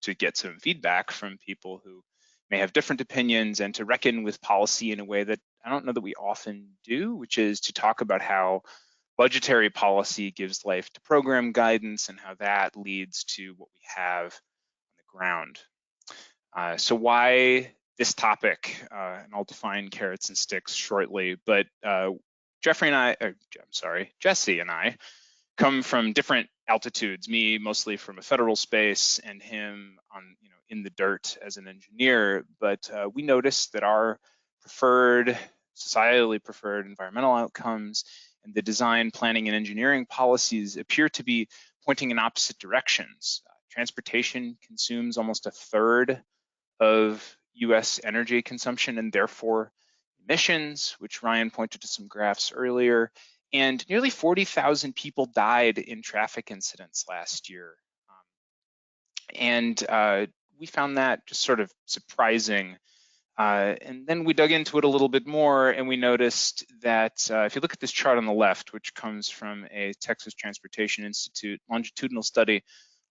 to get some feedback from people who may have different opinions and to reckon with policy in a way that I don't know that we often do, which is to talk about how budgetary policy gives life to program guidance and how that leads to what we have on the ground. So why this topic? And I'll define carrots and sticks shortly, but Jesse and I come from different altitudes, me mostly from a federal space and him on, in the dirt as an engineer, but we noticed that our societally preferred environmental outcomes and the design, planning, and engineering policies appear to be pointing in opposite directions. transportation consumes almost a third of US energy consumption and therefore emissions, which Ryan pointed to some graphs earlier, and nearly 40,000 people died in traffic incidents last year. We found that just sort of surprising. And then we dug into it a little bit more, and we noticed that if you look at this chart on the left, which comes from a Texas Transportation Institute longitudinal study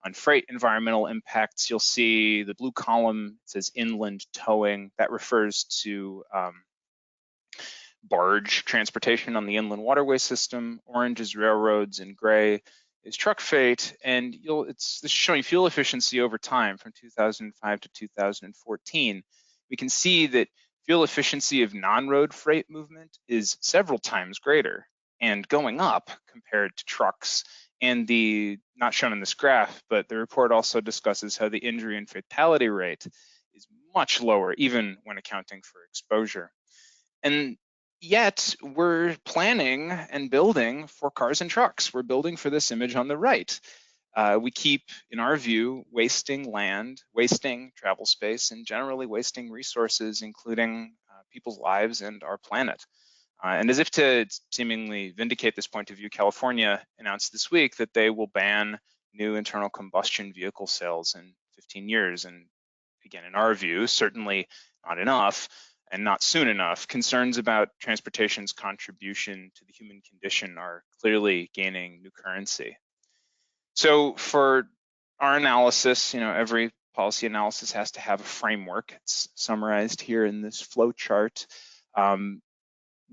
on freight environmental impacts, you'll see the blue column says inland towing. That refers to barge transportation on the inland waterway system. Orange is railroads, and gray is truck freight. And this is showing fuel efficiency over time from 2005 to 2014. We can see that fuel efficiency of non-road freight movement is several times greater and going up compared to trucks. And not shown in this graph, but the report also discusses how the injury and fatality rate is much lower, even when accounting for exposure. And yet we're planning and building for cars and trucks. We're building for this image on the right. We keep, in our view, wasting land, wasting travel space, and generally wasting resources, including people's lives and our planet. And as if to seemingly vindicate this point of view, California announced this week that they will ban new internal combustion vehicle sales in 15 years. And again, in our view, certainly not enough and not soon enough. Concerns about transportation's contribution to the human condition are clearly gaining new currency. So for our analysis, every policy analysis has to have a framework. It's summarized here in this flow chart.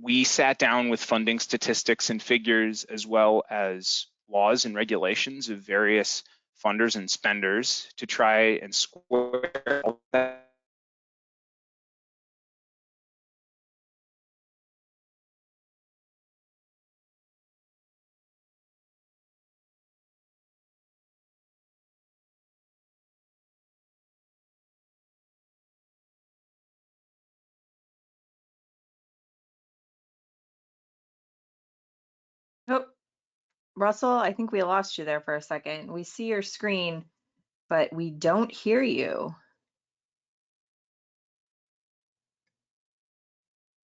We sat down with funding statistics and figures, as well as laws and regulations of various funders and spenders, to try and square all that. Oh, Russell, I think we lost you there for a second. We see your screen, but we don't hear you.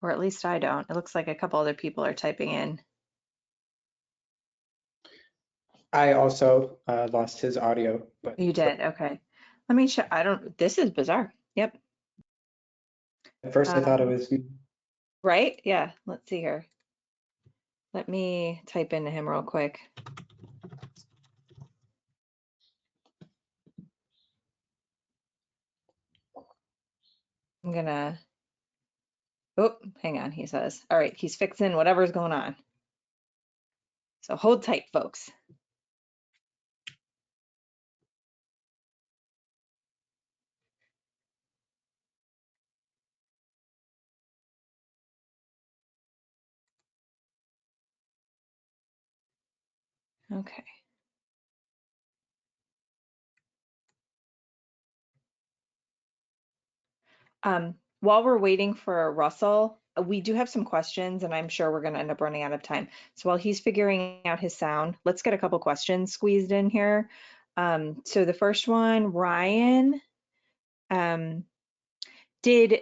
Or at least I don't. It looks like a couple other people are typing in. I also lost his audio. But You did, okay. Let me show, this is bizarre. Yep. at first I thought it was me. Right? Yeah, let's see here. Let me type into him real quick. I'm gonna, oh, hang on, he says. All right, he's fixing whatever's going on. So hold tight, folks. Okay. While we're waiting for Russell, we do have some questions, and I'm sure we're going to end up running out of time. So while he's figuring out his sound, let's get a couple questions squeezed in here. So the first one, Ryan, did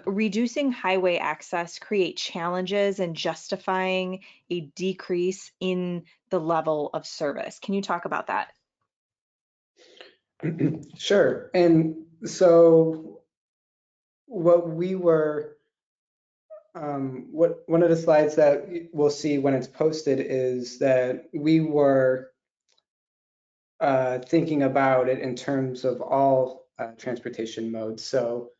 reducing highway access create challenges in justifying a decrease in the level of service? Can you talk about that? Sure. And so what we were, one of the slides that we'll see when it's posted is that we were thinking about it in terms of all transportation modes. So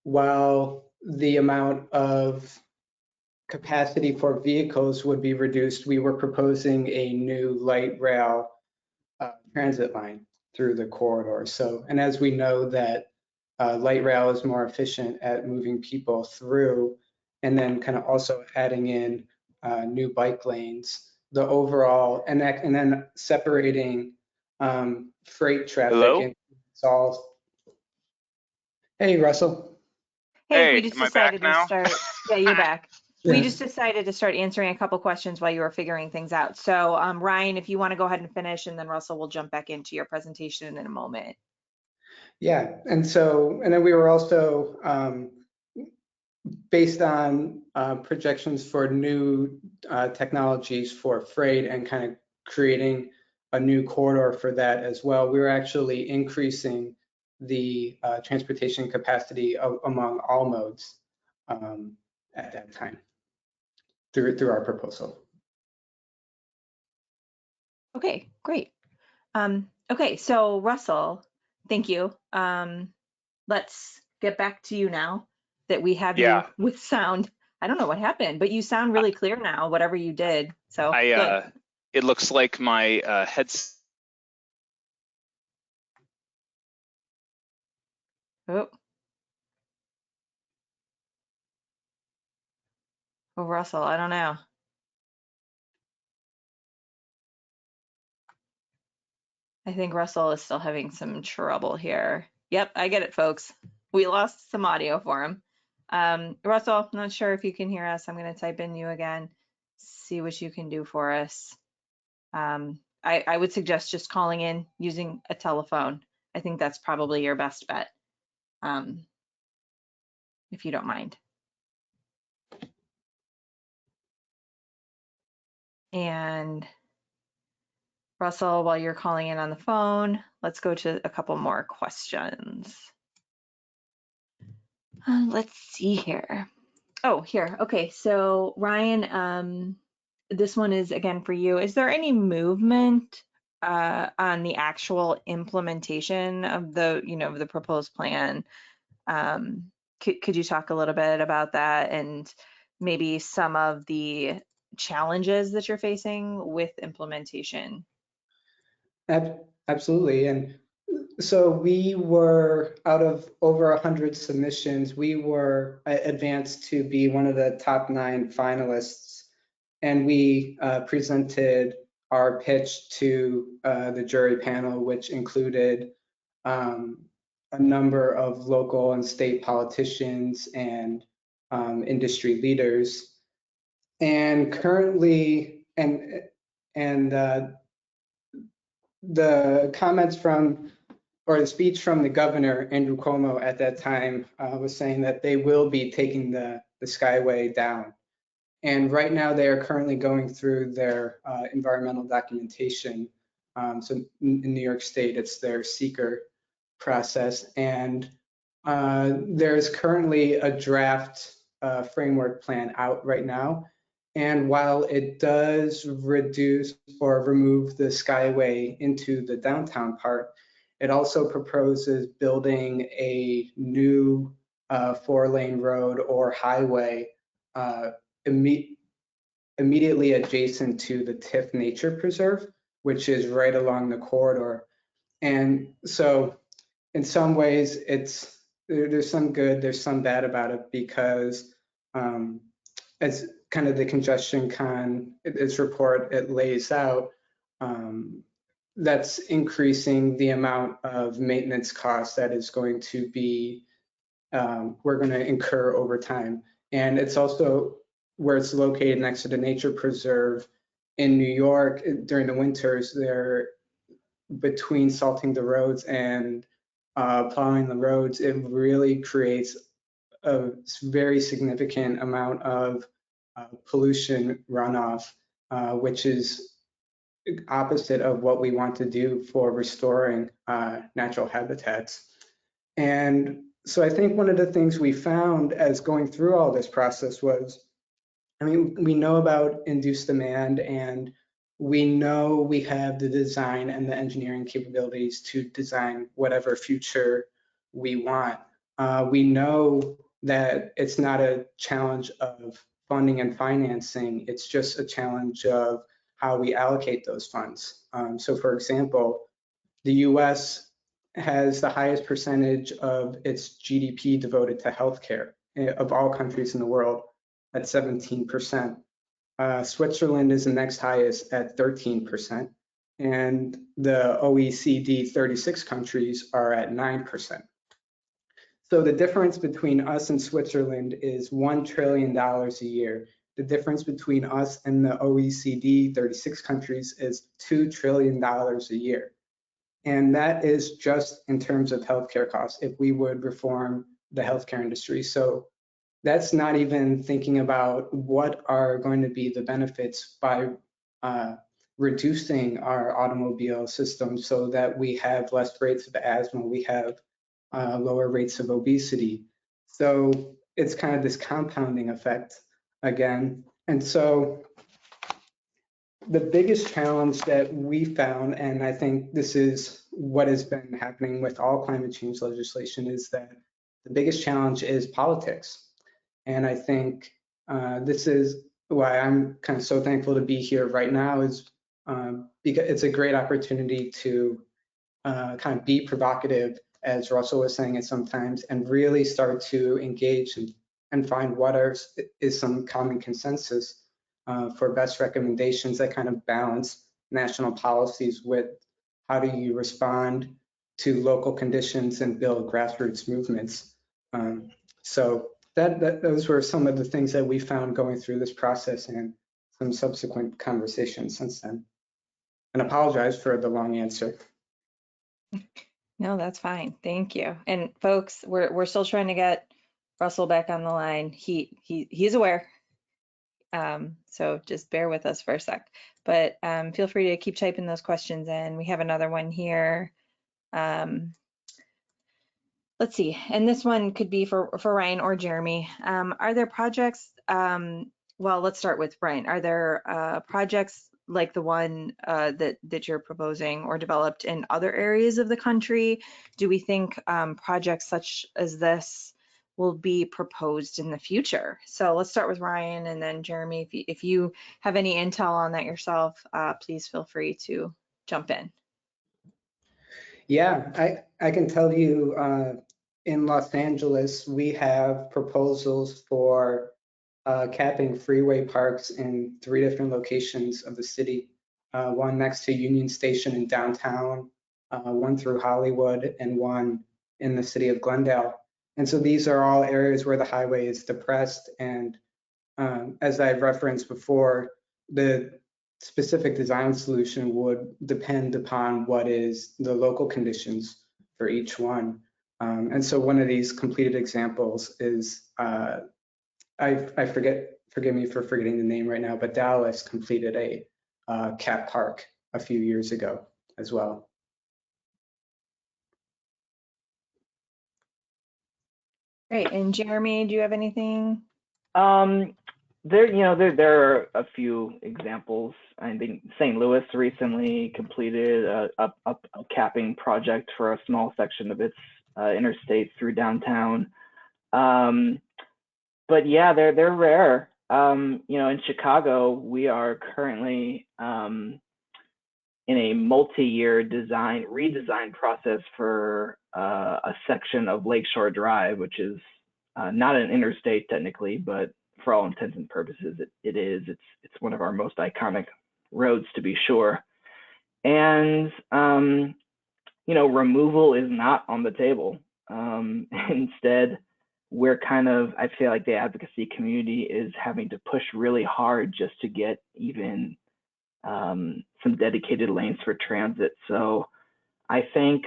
while the amount of capacity for vehicles would be reduced, we were proposing a new light rail transit line through the corridor. So, and as we know that light rail is more efficient at moving people through, and then kind of also adding in new bike lanes, the overall, and then separating freight traffic. Hello? And solve. Hey, Russell. Hey, Hey, we just am I back decided to now? start. Yeah, you're back. We Yeah. just decided to start answering a couple questions while you were figuring things out. So Ryan, if you want to go ahead and finish, and then Russell will jump back into your presentation in a moment. Yeah, and then we were also based on projections for new technologies for freight and kind of creating a new corridor for that as well. We were actually increasing the transportation capacity among all modes at that time through our proposal. Okay, great. Okay, so Russell, thank you. Let's get back to you now that we have you Yeah, with sound. I don't know what happened, but you sound really clear now, whatever you did. So good. it looks like my headset. Oh, oh, Russell, I don't know. I think Russell is still having some trouble here. Yep, I get it, folks. We lost some audio for him. Russell, not sure if you can hear us. I'm going to type in you again, see what you can do for us. I would suggest just calling in using a telephone. I think that's probably your best bet, if you don't mind. And Russell, while you're calling in on the phone, let's go to a couple more questions. Let's see here. Oh, here. Okay, so Ryan, this one is again for you. Is there any movement on the actual implementation of the proposed plan? Could you talk a little bit about that and maybe some of the challenges that you're facing with implementation? Absolutely. And so we were, out of over 100 submissions, we were advanced to be one of the top 9 finalists. And we presented our pitch to the jury panel, which included a number of local and state politicians and industry leaders. And currently, the comments from, or the speech from the governor, Andrew Cuomo, at that time was saying that they will be taking the Skyway down. And right now they are currently going through their environmental documentation. So in New York State, it's their seeker process. And there's currently a draft framework plan out right now. And while it does reduce or remove the Skyway into the downtown part, it also proposes building a new 4-lane road or highway immediately adjacent to the TIFF Nature Preserve, which is right along the corridor. And so in some ways, there's some good, there's some bad about it, because as kind of the congestion its report, it lays out, that's increasing the amount of maintenance costs that is going to be, we're going to incur over time. And it's also where it's located next to the nature preserve in New York during the winters. They're between salting the roads and plowing the roads. It really creates a very significant amount of pollution runoff, which is opposite of what we want to do for restoring natural habitats. And so I think one of the things we found as going through all this process was, I mean, we know about induced demand, and we know we have the design and the engineering capabilities to design whatever future we want. We know that it's not a challenge of funding and financing, it's just a challenge of how we allocate those funds. So for example, the US has the highest percentage of its GDP devoted to healthcare of all countries in the world at 17%. Switzerland is the next highest at 13%, and the OECD 36 countries are at 9%. So the difference between us and Switzerland is $1 trillion a year. the difference between us and the OECD 36 countries is $2 trillion a year. And that is just in terms of healthcare costs if we would reform the healthcare industry. So that's not even thinking about what are going to be the benefits by reducing our automobile system so that we have less rates of asthma, we have lower rates of obesity. So it's kind of this compounding effect again. And so the biggest challenge that we found, and I think this is what has been happening with all climate change legislation, is that the biggest challenge is politics. And I think this is why I'm kind of so thankful to be here right now, is because it's a great opportunity to kind of be provocative, as Russell was saying it sometimes, and really start to engage and find what is some common consensus for best recommendations that kind of balance national policies with how do you respond to local conditions and build grassroots movements. So those were some of the things that we found going through this process and some subsequent conversations since then. And apologize for the long answer. No, that's fine. Thank you. And folks, we're still trying to get Russell back on the line. He's aware. So just bear with us for a sec. But feel free to keep typing those questions in. We have another one here. Let's see. And this one could be for Ryan or Jeremy. Are there projects? Well, let's start with Ryan. Are there projects like the one that you're proposing or developed in other areas of the country? Do we think projects such as this will be proposed in the future? So let's start with Ryan, and then Jeremy, if you have any intel on that yourself, please feel free to jump in. Yeah, I can tell you in Los Angeles, we have proposals for capping freeway parks in 3 different locations of the city. One next to Union Station in downtown, one through Hollywood, and one in the city of Glendale. And so these are all areas where the highway is depressed. And as I've referenced before, the specific design solution would depend upon what is the local conditions for each one. And so one of these completed examples is, forgive me for forgetting the name right now, but Dallas completed a cat park a few years ago as well. Great. And Jeremy, do you have anything? There are a few examples. I think St. Louis recently completed a capping project for a small section of its interstate through downtown. But yeah, they're rare. In Chicago, we are currently in a multi-year redesign process for a section of Lakeshore Drive, which is not an interstate technically, but for all intents and purposes, it is. It's one of our most iconic roads, to be sure. And removal is not on the table. Instead, I feel like the advocacy community is having to push really hard just to get even some dedicated lanes for transit. So I think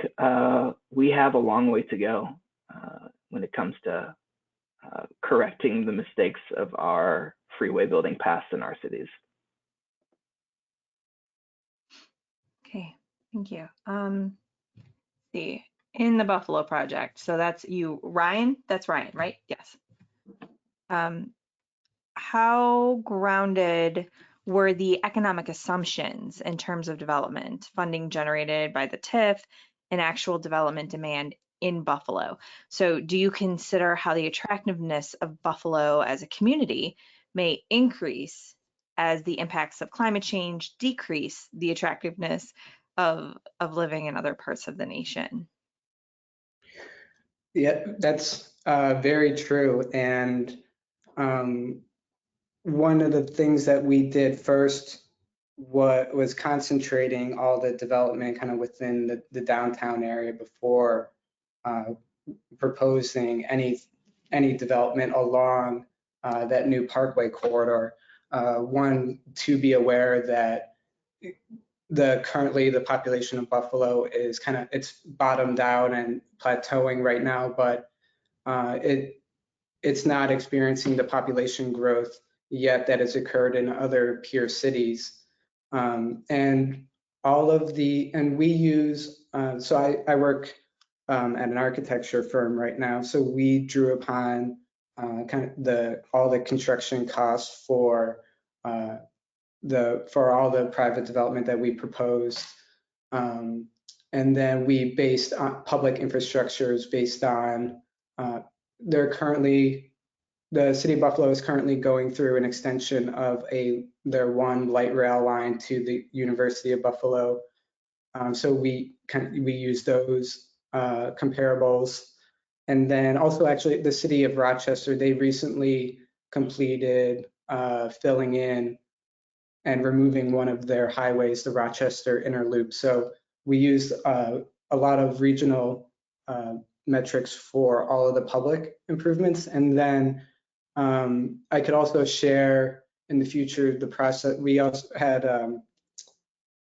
we have a long way to go when it comes to correcting the mistakes of our freeway building past in our cities. Okay, thank you. See, in the Buffalo project, so that's you, Ryan? That's Ryan, right? Yes. How grounded were the economic assumptions in terms of development, funding generated by the TIF, and actual development demand in Buffalo? So do you consider how the attractiveness of Buffalo as a community may increase as the impacts of climate change decrease the attractiveness of living in other parts of the nation? Yeah, that's very true. And one of the things that we did first was concentrating all the development kind of within the downtown area before proposing any development along that new parkway corridor. One, to be aware that currently the population of buffalo is it's bottomed out and plateauing right now, but it's not experiencing the population growth yet that has occurred in other peer cities. And we use, so I work at an architecture firm right now. So we drew upon all the construction costs for all the private development that we proposed. And then we based on public infrastructures based on, the city of Buffalo is currently going through an extension of their one light rail line to the University of Buffalo. So we use those comparables. And then also actually the city of Rochester, they recently completed filling in and removing one of their highways, the Rochester Inner Loop. So we used a lot of regional metrics for all of the public improvements. And then I could also share in the future the process. We also had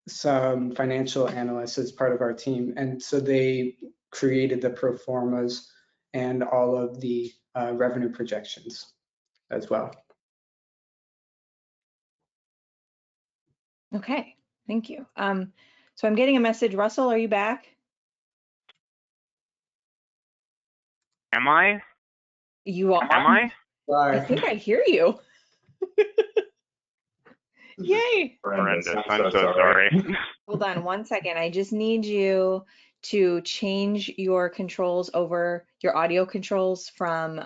some financial analysts as part of our team, and so they created the pro formas and all of the revenue projections as well. Okay, thank you. So I'm getting a message. Russell, are you back? Am I? You are. Am I? I think I hear you. Yay. Horrendous. I'm so sorry. Hold on one second. I just need you to change your controls over, your audio controls from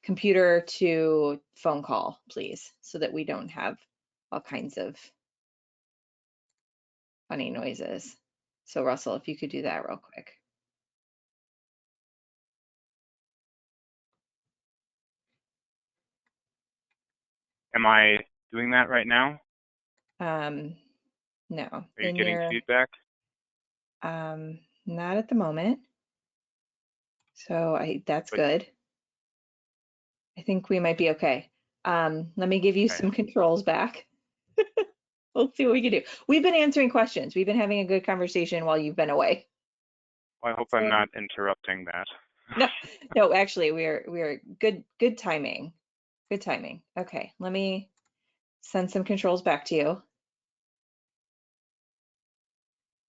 computer to phone call, please, so that we don't have all kinds of funny noises. So Russell, if you could do that real quick. Am I doing that right now? No. Are you getting feedback? Not at the moment. So that's good. I think we might be okay. Let me give you some controls back. We'll see what we can do. We've been answering questions. We've been having a good conversation while you've been away. Well, I hope I'm not interrupting that. No, actually, we're good timing. Good timing. Okay, let me send some controls back to you.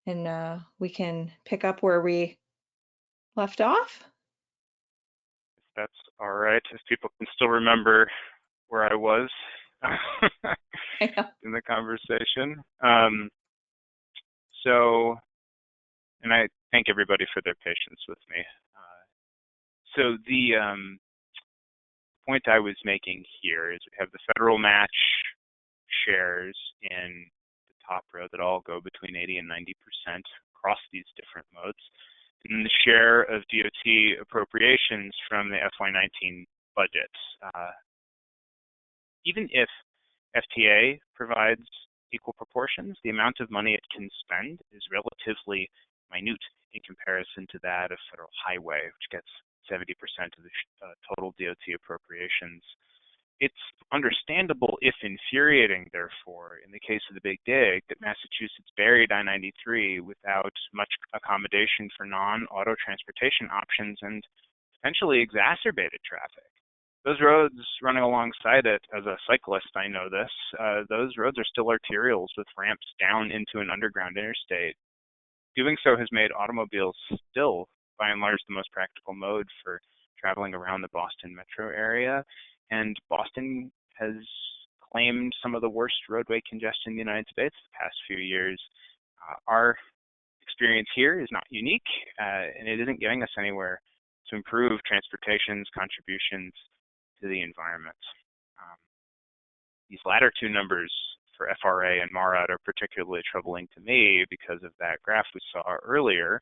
And we can pick up where we left off. That's all right. If people can still remember where I was in the conversation. And I thank everybody for their patience with me. So the point I was making here is we have the federal match shares in the top row that all go between 80 and 90% across these different modes. And the share of DOT appropriations from the FY19 budget. Even if FTA provides equal proportions, the amount of money it can spend is relatively minute in comparison to that of federal highway, which gets 70% of the total DOT appropriations. It's understandable, if infuriating, therefore, in the case of the Big Dig, that Massachusetts buried I-93 without much accommodation for non-auto transportation options and potentially exacerbated traffic. Those roads running alongside it, as a cyclist, I know this, those roads are still arterials with ramps down into an underground interstate. Doing so has made automobiles still, by and large, the most practical mode for traveling around the Boston metro area. And Boston has claimed some of the worst roadway congestion in the United States the past few years. Our experience here is not unique, and it isn't getting us anywhere to improve transportation's contributions to the environment. These latter two numbers for FRA and MARAD are particularly troubling to me because of that graph we saw earlier.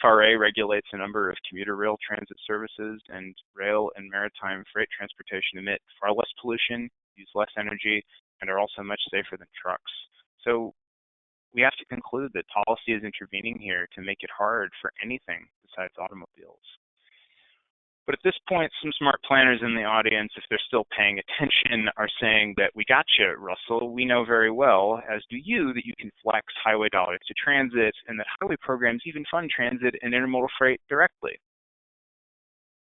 FRA regulates a number of commuter rail transit services, and rail and maritime freight transportation emit far less pollution, use less energy, and are also much safer than trucks. So we have to conclude that policy is intervening here to make it hard for anything besides automobiles. But at this point, some smart planners in the audience, if they're still paying attention, are saying that we gotcha, Russell. We know very well, as do you, that you can flex highway dollars to transit and that highway programs even fund transit and intermodal freight directly.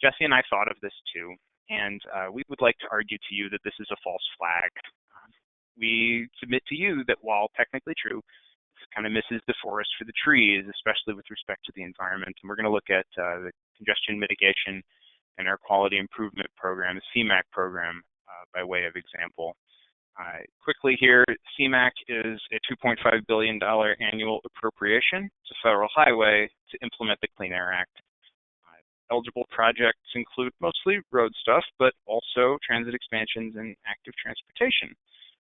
Jesse and I thought of this too, and we would like to argue to you that this is a false flag. We submit to you that while technically true, this kind of misses the forest for the trees, especially with respect to the environment. And we're going to look at the congestion mitigation and air quality improvement program, the CMAQ program, by way of example. Quickly here, CMAQ is a $2.5 billion annual appropriation to federal highway to implement the Clean Air Act. Eligible projects include mostly road stuff, but also transit expansions and active transportation.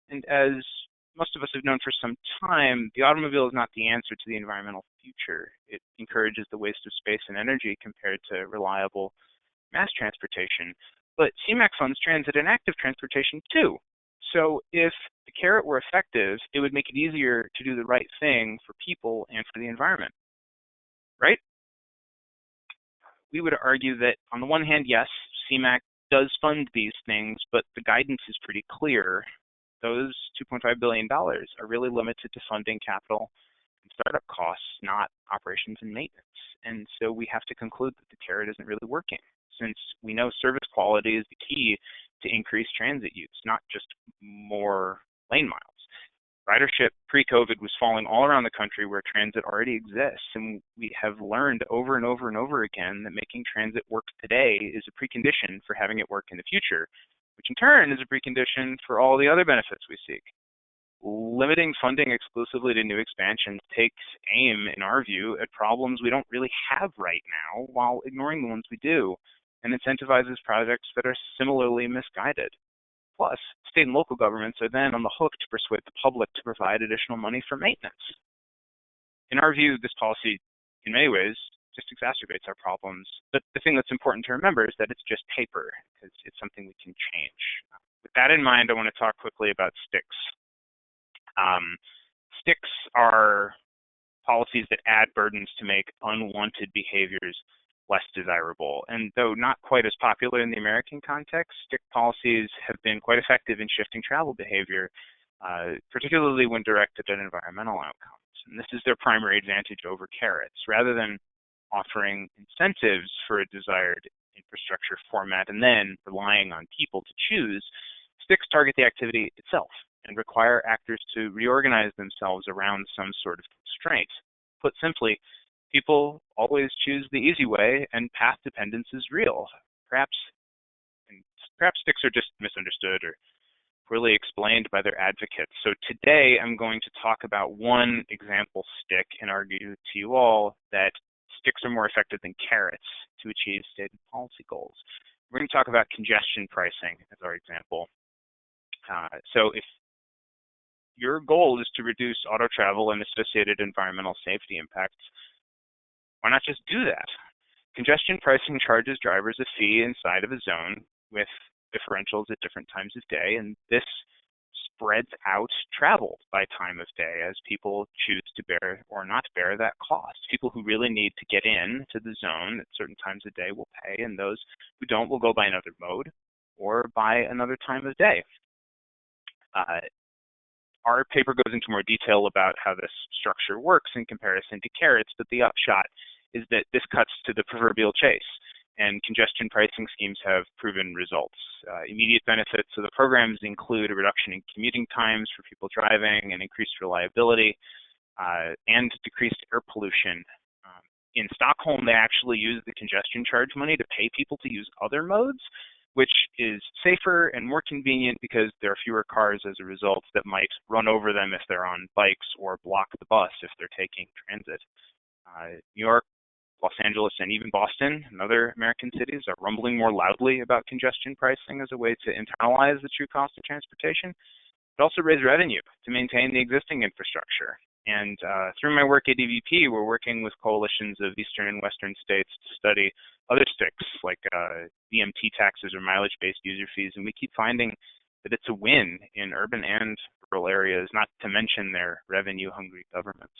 And as most of us have known for some time, the automobile is not the answer to the environmental future. It encourages the waste of space and energy compared to reliable mass transportation. But CMAQ funds transit and active transportation too. So if the carrot were effective, it would make it easier to do the right thing for people and for the environment, right? We would argue that on the one hand, yes, CMAQ does fund these things, but the guidance is pretty clear. Those $2.5 billion are really limited to funding capital and startup costs, not operations and maintenance. And so we have to conclude that the carrot isn't really working, since we know service quality is the key to increased transit use, not just more lane miles. Ridership pre-COVID was falling all around the country where transit already exists, and we have learned over and over and over again that making transit work today is a precondition for having it work in the future, which in turn is a precondition for all the other benefits we seek. Limiting funding exclusively to new expansions takes aim, in our view, at problems we don't really have right now while ignoring the ones we do, and incentivizes projects that are similarly misguided. Plus, state and local governments are then on the hook to persuade the public to provide additional money for maintenance. In our view, this policy, in many ways, just exacerbates our problems. But the thing that's important to remember is that it's just paper, because it's something we can change. With that in mind, I want to talk quickly about sticks. Sticks are policies that add burdens to make unwanted behaviors less desirable. And though not quite as popular in the American context, stick policies have been quite effective in shifting travel behavior, particularly when directed at environmental outcomes. And this is their primary advantage over carrots. Rather than offering incentives for a desired infrastructure format and then relying on people to choose, sticks target the activity itself and require actors to reorganize themselves around some sort of constraint. Put simply, people always choose the easy way, and path dependence is real. Perhaps sticks are just misunderstood or poorly explained by their advocates. So today I'm going to talk about one example stick and argue to you all that sticks are more effective than carrots to achieve stated policy goals. We're going to talk about congestion pricing as our example. So if your goal is to reduce auto travel and associated environmental safety impacts, why not just do that? Congestion pricing charges drivers a fee inside of a zone with differentials at different times of day, and this spreads out travel by time of day as people choose to bear or not bear that cost. People who really need to get in to the zone at certain times of day will pay, and those who don't will go by another mode or by another time of day. Our paper goes into more detail about how this structure works in comparison to carrots, but the upshot is that this cuts to the proverbial chase, and congestion pricing schemes have proven results. Immediate benefits of the programs include a reduction in commuting times for people driving and increased reliability and decreased air pollution. In Stockholm, they actually use the congestion charge money to pay people to use other modes, which is safer and more convenient because there are fewer cars as a result that might run over them if they're on bikes or block the bus if they're taking transit. New York, Los Angeles, and even Boston and other American cities are rumbling more loudly about congestion pricing as a way to internalize the true cost of transportation, but also raise revenue to maintain the existing infrastructure. And through my work at EVP, we're working with coalitions of eastern and western states to study other sticks like VMT taxes or mileage-based user fees, and we keep finding that it's a win in urban and rural areas, not to mention their revenue-hungry governments.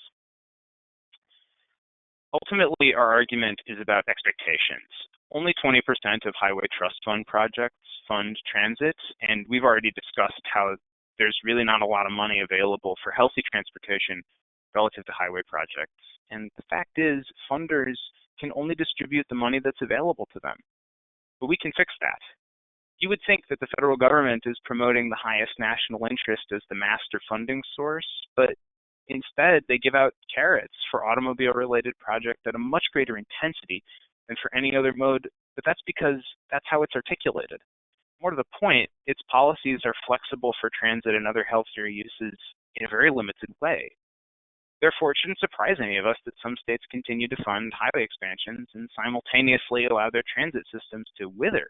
Ultimately, our argument is about expectations. Only 20% of Highway Trust Fund projects fund transit, and we've already discussed how there's really not a lot of money available for healthy transportation relative to highway projects. And the fact is, funders can only distribute the money that's available to them. But we can fix that. You would think that the federal government is promoting the highest national interest as the master funding source, but instead they give out carrots for automobile-related projects at a much greater intensity than for any other mode, but that's because that's how it's articulated. More to the point, its policies are flexible for transit and other healthier uses in a very limited way. Therefore, it shouldn't surprise any of us that some states continue to fund highway expansions and simultaneously allow their transit systems to wither,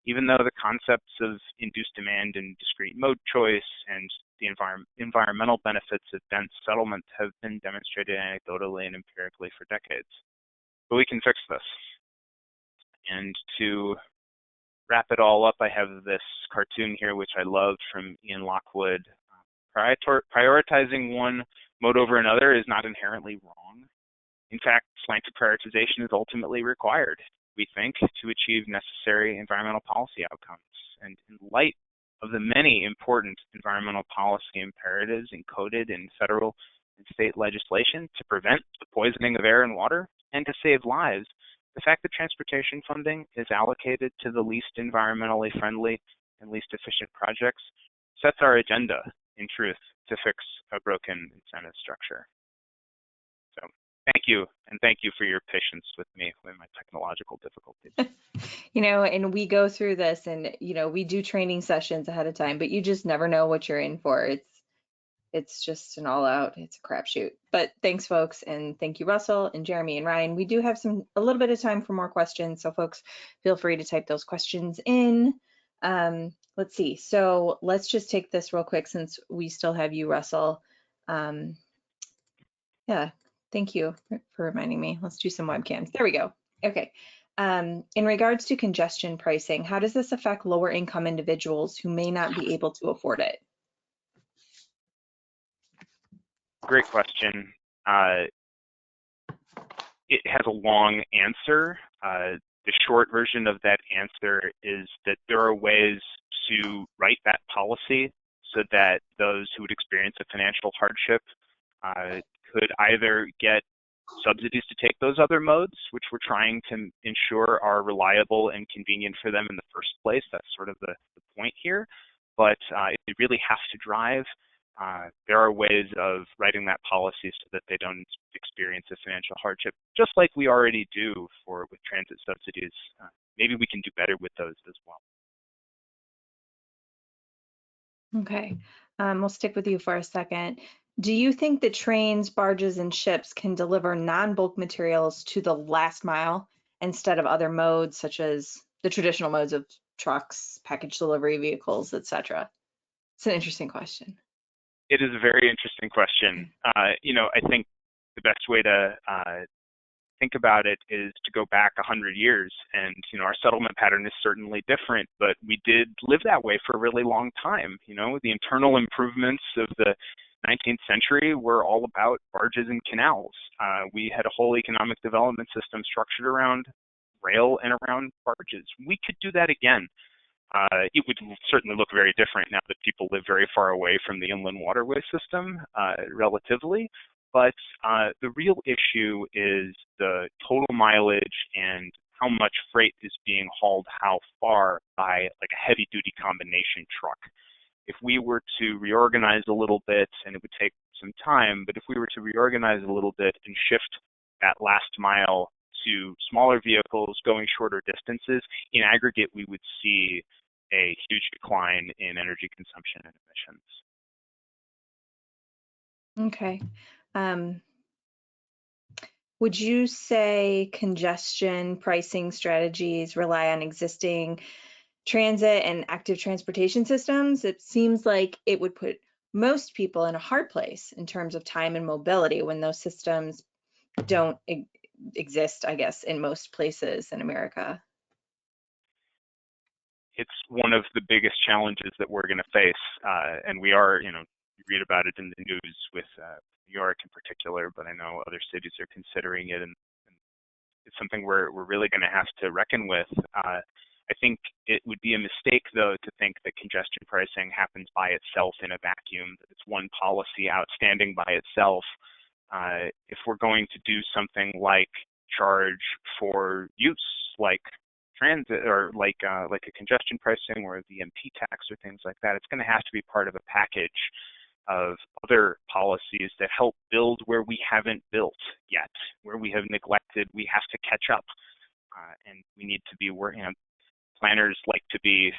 even though the concepts of induced demand and discrete mode choice and the environmental benefits of dense settlement have been demonstrated anecdotally and empirically for decades. But we can fix this. And to wrap it all up, I have this cartoon here, which I love, from Ian Lockwood. Prioritizing one mode over another is not inherently wrong. In fact, slanted prioritization is ultimately required, we think, to achieve necessary environmental policy outcomes. And in light of the many important environmental policy imperatives encoded in federal and state legislation to prevent the poisoning of air and water and to save lives, the fact that transportation funding is allocated to the least environmentally friendly and least efficient projects sets our agenda, in truth, to fix a broken incentive structure. So thank you, and thank you for your patience with me with my technological difficulties. You know, and we go through this and, you know, we do training sessions ahead of time, but you just never know what you're in for. It's just an all out, it's a crapshoot. But thanks, folks. And thank you, Russell and Jeremy and Ryan. We do have a little bit of time for more questions. So folks, feel free to type those questions in. Let's see. So let's just take this real quick since we still have you, Russell. Yeah, thank you for reminding me. Let's do some webcams. There we go. Okay. In regards to congestion pricing, how does this affect lower income individuals who may not be able to afford it? Great question. It has a long answer. The short version of that answer is that there are ways to write that policy so that those who would experience a financial hardship could either get subsidies to take those other modes, which we're trying to ensure are reliable and convenient for them in the first place. That's sort of the point here. But if they really have to drive, there are ways of writing that policy so that they don't experience a financial hardship, just like we already do with transit subsidies. Maybe we can do better with those as well. Okay, we'll stick with you for a second. Do you think that trains, barges, and ships can deliver non-bulk materials to the last mile instead of other modes such as the traditional modes of trucks, package delivery vehicles, etc.? It's an interesting question. It is a very interesting question. You know, I think the best way to think about it is to go back 100 years. And, you know, our settlement pattern is certainly different, but we did live that way for a really long time. You know, the internal improvements of the 19th century were all about barges and canals. We had a whole economic development system structured around rail and around barges. We could do that again. It would certainly look very different now that people live very far away from the inland waterway system, relatively. But the real issue is the total mileage and how much freight is being hauled how far by like a heavy duty combination truck. If we were to reorganize a little bit, and it would take some time, but if we were to reorganize a little bit and shift that last mile to smaller vehicles going shorter distances, in aggregate, we would see a huge decline in energy consumption and emissions. Okay. Would you say congestion pricing strategies rely on existing transit and active transportation systems? It seems like it would put most people in a hard place in terms of time and mobility when those systems don't exist, I guess, in most places in America. It's one of the biggest challenges that we're going to face, and we are, you know, you read about it in the news with New York in particular, but I know other cities are considering it, and it's something we're really going to have to reckon with. I think it would be a mistake, though, to think that congestion pricing happens by itself in a vacuum, that it's one policy outstanding by itself. If we're going to do something like charge for use, like transit, or like a congestion pricing or the MP tax or things like that, it's going to have to be part of a package of other policies that help build where we haven't built yet, where we have neglected. We have to catch up, and we need to be working on. Planners like to be,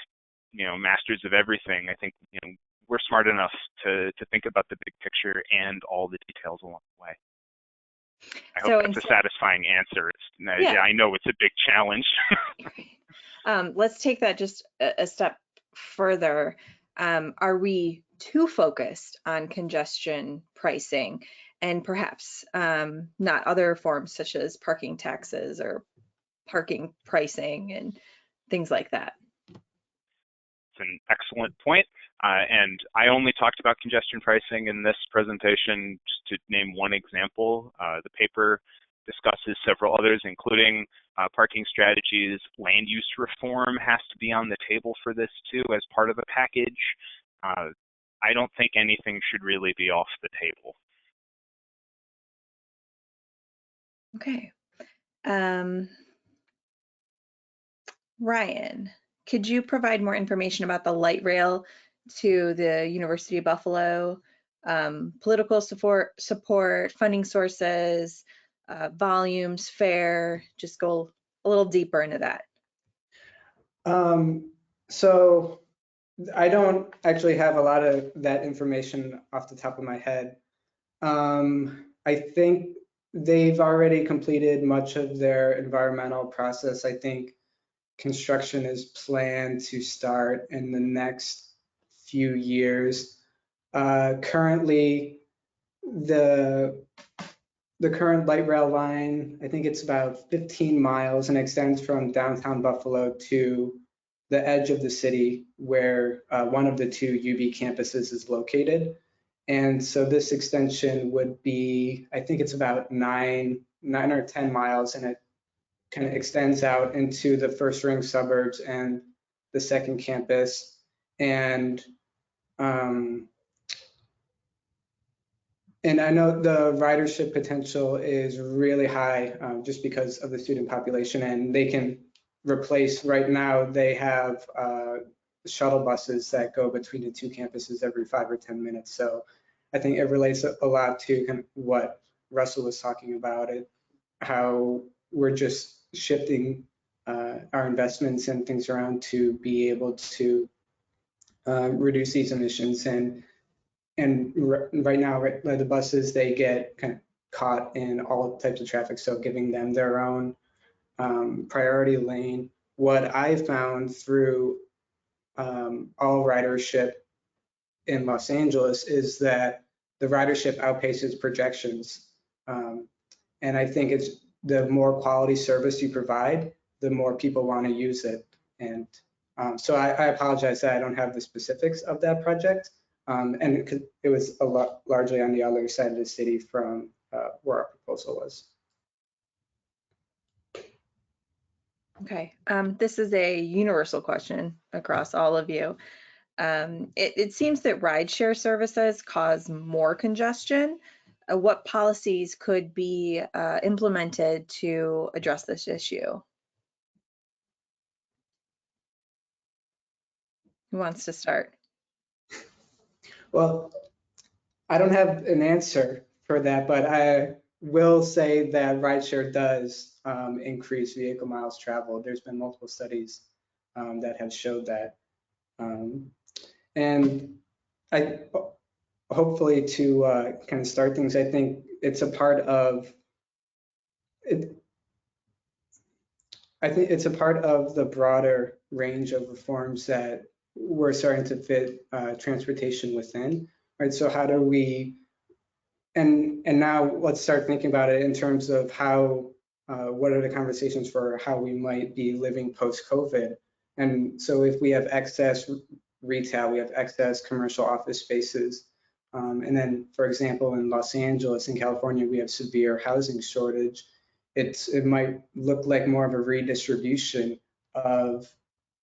masters of everything. I think, we're smart enough to think about the big picture and all the details along the way. I hope that's a satisfying answer. Yeah, I know it's a big challenge. Let's take that just a step further. Are we too focused on congestion pricing and perhaps not other forms such as parking taxes or parking pricing and things like that? It's an excellent point. And I only talked about congestion pricing in this presentation just to name one example. The paper discusses several others, including parking strategies. Land use reform has to be on the table for this too as part of a package. I don't think anything should really be off the table. Okay. Ryan, could you provide more information about the light rail to the University of Buffalo, political support, funding sources, volumes, fare, just go a little deeper into that. So I don't actually have a lot of that information off the top of my head. I think they've already completed much of their environmental process. I think construction is planned to start in the next few years. Currently, the current light rail line, I think it's about 15 miles and extends from downtown Buffalo to the edge of the city where one of the two UB campuses is located. And so this extension would be, I think it's about 9 or 10 miles, and it kind of extends out into the first ring suburbs and the second campus. And I know the ridership potential is really high just because of the student population, and they can replace, right now they have shuttle buses that go between the two campuses every 5 or 10 minutes. So I think it relates a lot to kind of what Russell was talking about, how we're just shifting our investments and things around to be able to reduce these emissions. And right now, the buses, they get kind of caught in all types of traffic, so giving them their own priority lane. What I found through all ridership in Los Angeles is that the ridership outpaces projections. And I think it's the more quality service you provide, the more people want to use it. And so I apologize that I don't have the specifics of that project. And it was largely on the other side of the city from where our proposal was. Okay, this is a universal question across all of you. It seems that rideshare services cause more congestion. What policies could be implemented to address this issue? Who wants to start? Well, I don't have an answer for that, but I will say that rideshare does increase vehicle miles traveled. There's been multiple studies that have showed that. And I hopefully to kind of start things, I think it's a part of it. I think it's a part of the broader range of reforms that we're starting to fit transportation within, right? So how do we, and now let's start thinking about it in terms of how, what are the conversations for how we might be living post-COVID? And so if we have excess retail, we have excess commercial office spaces, and then, for example, in Los Angeles, in California, we have severe housing shortage. it might look like more of a redistribution of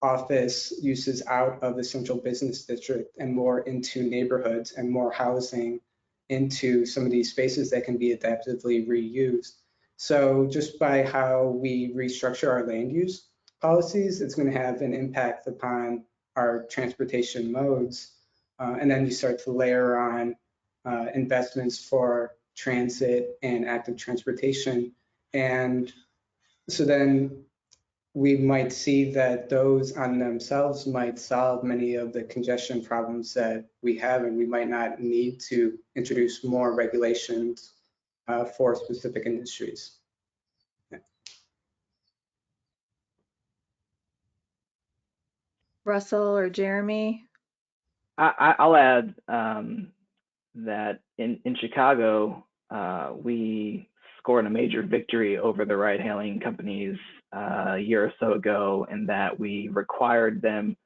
office uses out of the central business district and more into neighborhoods and more housing into some of these spaces that can be adaptively reused. So just by how we restructure our land use policies, it's going to have an impact upon our transportation modes. And then you start to layer on investments for transit and active transportation. And so then we might see that those on themselves might solve many of the congestion problems that we have, and we might not need to introduce more regulations for specific industries. Yeah. Russell or Jeremy? I'll add that in Chicago, we scored a major victory over the ride-hailing companies a year or so ago, in that we required them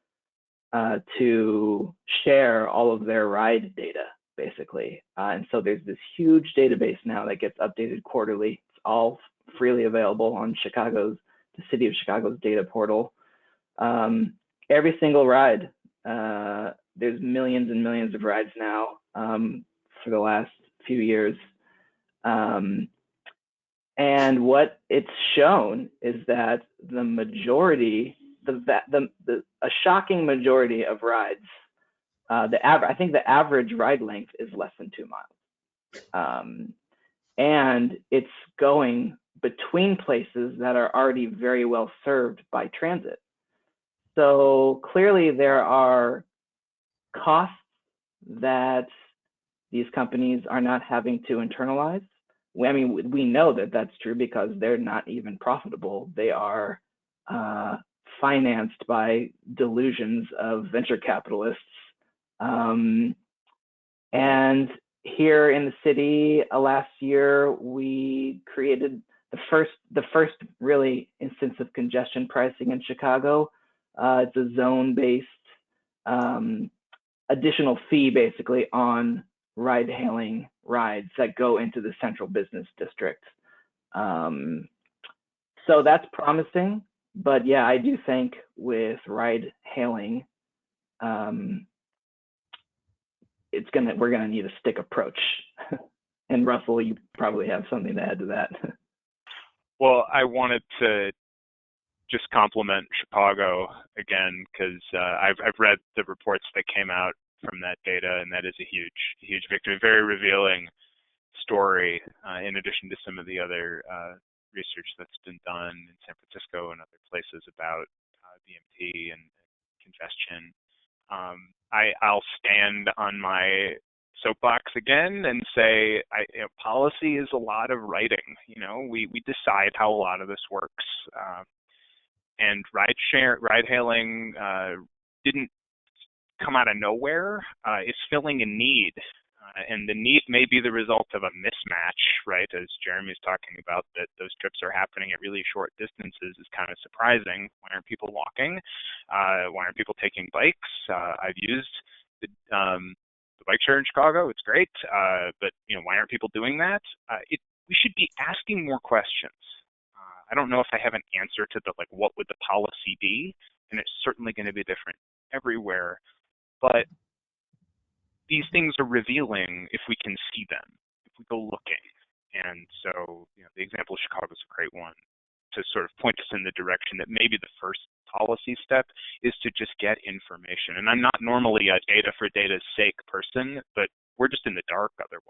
to share all of their ride data, basically. And so there's this huge database now that gets updated quarterly. It's all freely available on the City of Chicago's data portal. Every single ride, there's millions and millions of rides now for the last few years. And what it's shown is that the majority, a shocking majority of rides, I think the average ride length is less than 2 miles. And it's going between places that are already very well served by transit. So clearly there are costs that these companies are not having to internalize. I mean, we know that that's true because they're not even profitable. They are financed by delusions of venture capitalists. And here in the city, last year, we created the first really instance of congestion pricing in Chicago. It's a zone-based additional fee, basically, on ride-hailing rides that go into the central business district. So that's promising, but yeah, I do think with ride-hailing, we're gonna need a stick approach. And Russell, you probably have something to add to that. Well, I wanted to just compliment Chicago again, because I've read the reports that came out from that data, and that is a huge victory, very revealing story, in addition to some of the other research that's been done in San Francisco and other places about BMT and congestion. I'll stand on my soapbox again and say, policy is a lot of writing. We decide how a lot of this works, and ride-hailing didn't come out of nowhere. It's filling a need, and the need may be the result of a mismatch, right? As Jeremy's talking about, that those trips are happening at really short distances is kind of surprising. Why aren't people walking? Why aren't people taking bikes? I've used the bike share in Chicago. It's great, but why aren't people doing that? We should be asking more questions. I don't know if I have an answer to what would the policy be, and it's certainly going to be different everywhere. But these things are revealing if we can see them, if we go looking. And so, the example of Chicago is a great one to sort of point us in the direction that maybe the first policy step is to just get information. And I'm not normally a data for data's sake person, but we're just in the dark otherwise.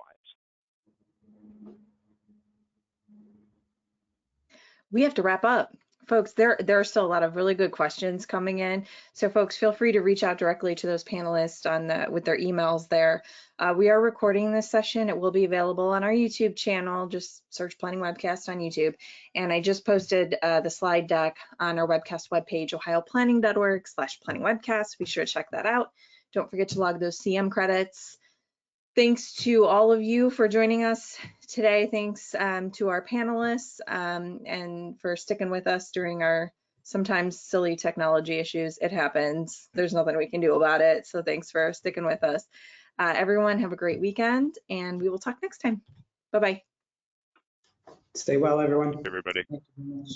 We have to wrap up. Folks, there are still a lot of really good questions coming in. So folks, feel free to reach out directly to those panelists with their emails there. We are recording this session. It will be available on our YouTube channel. Just search Planning Webcast on YouTube. And I just posted the slide deck on our webcast webpage, ohioplanning.org/planningwebcast. Be sure to check that out. Don't forget to log those CM credits. Thanks to all of you for joining us today. Thanks to our panelists and for sticking with us during our sometimes silly technology issues. It happens. There's nothing we can do about it. So thanks for sticking with us. Everyone have a great weekend, and we will talk next time. Bye-bye. Stay well, everyone. Everybody. Thank you very much.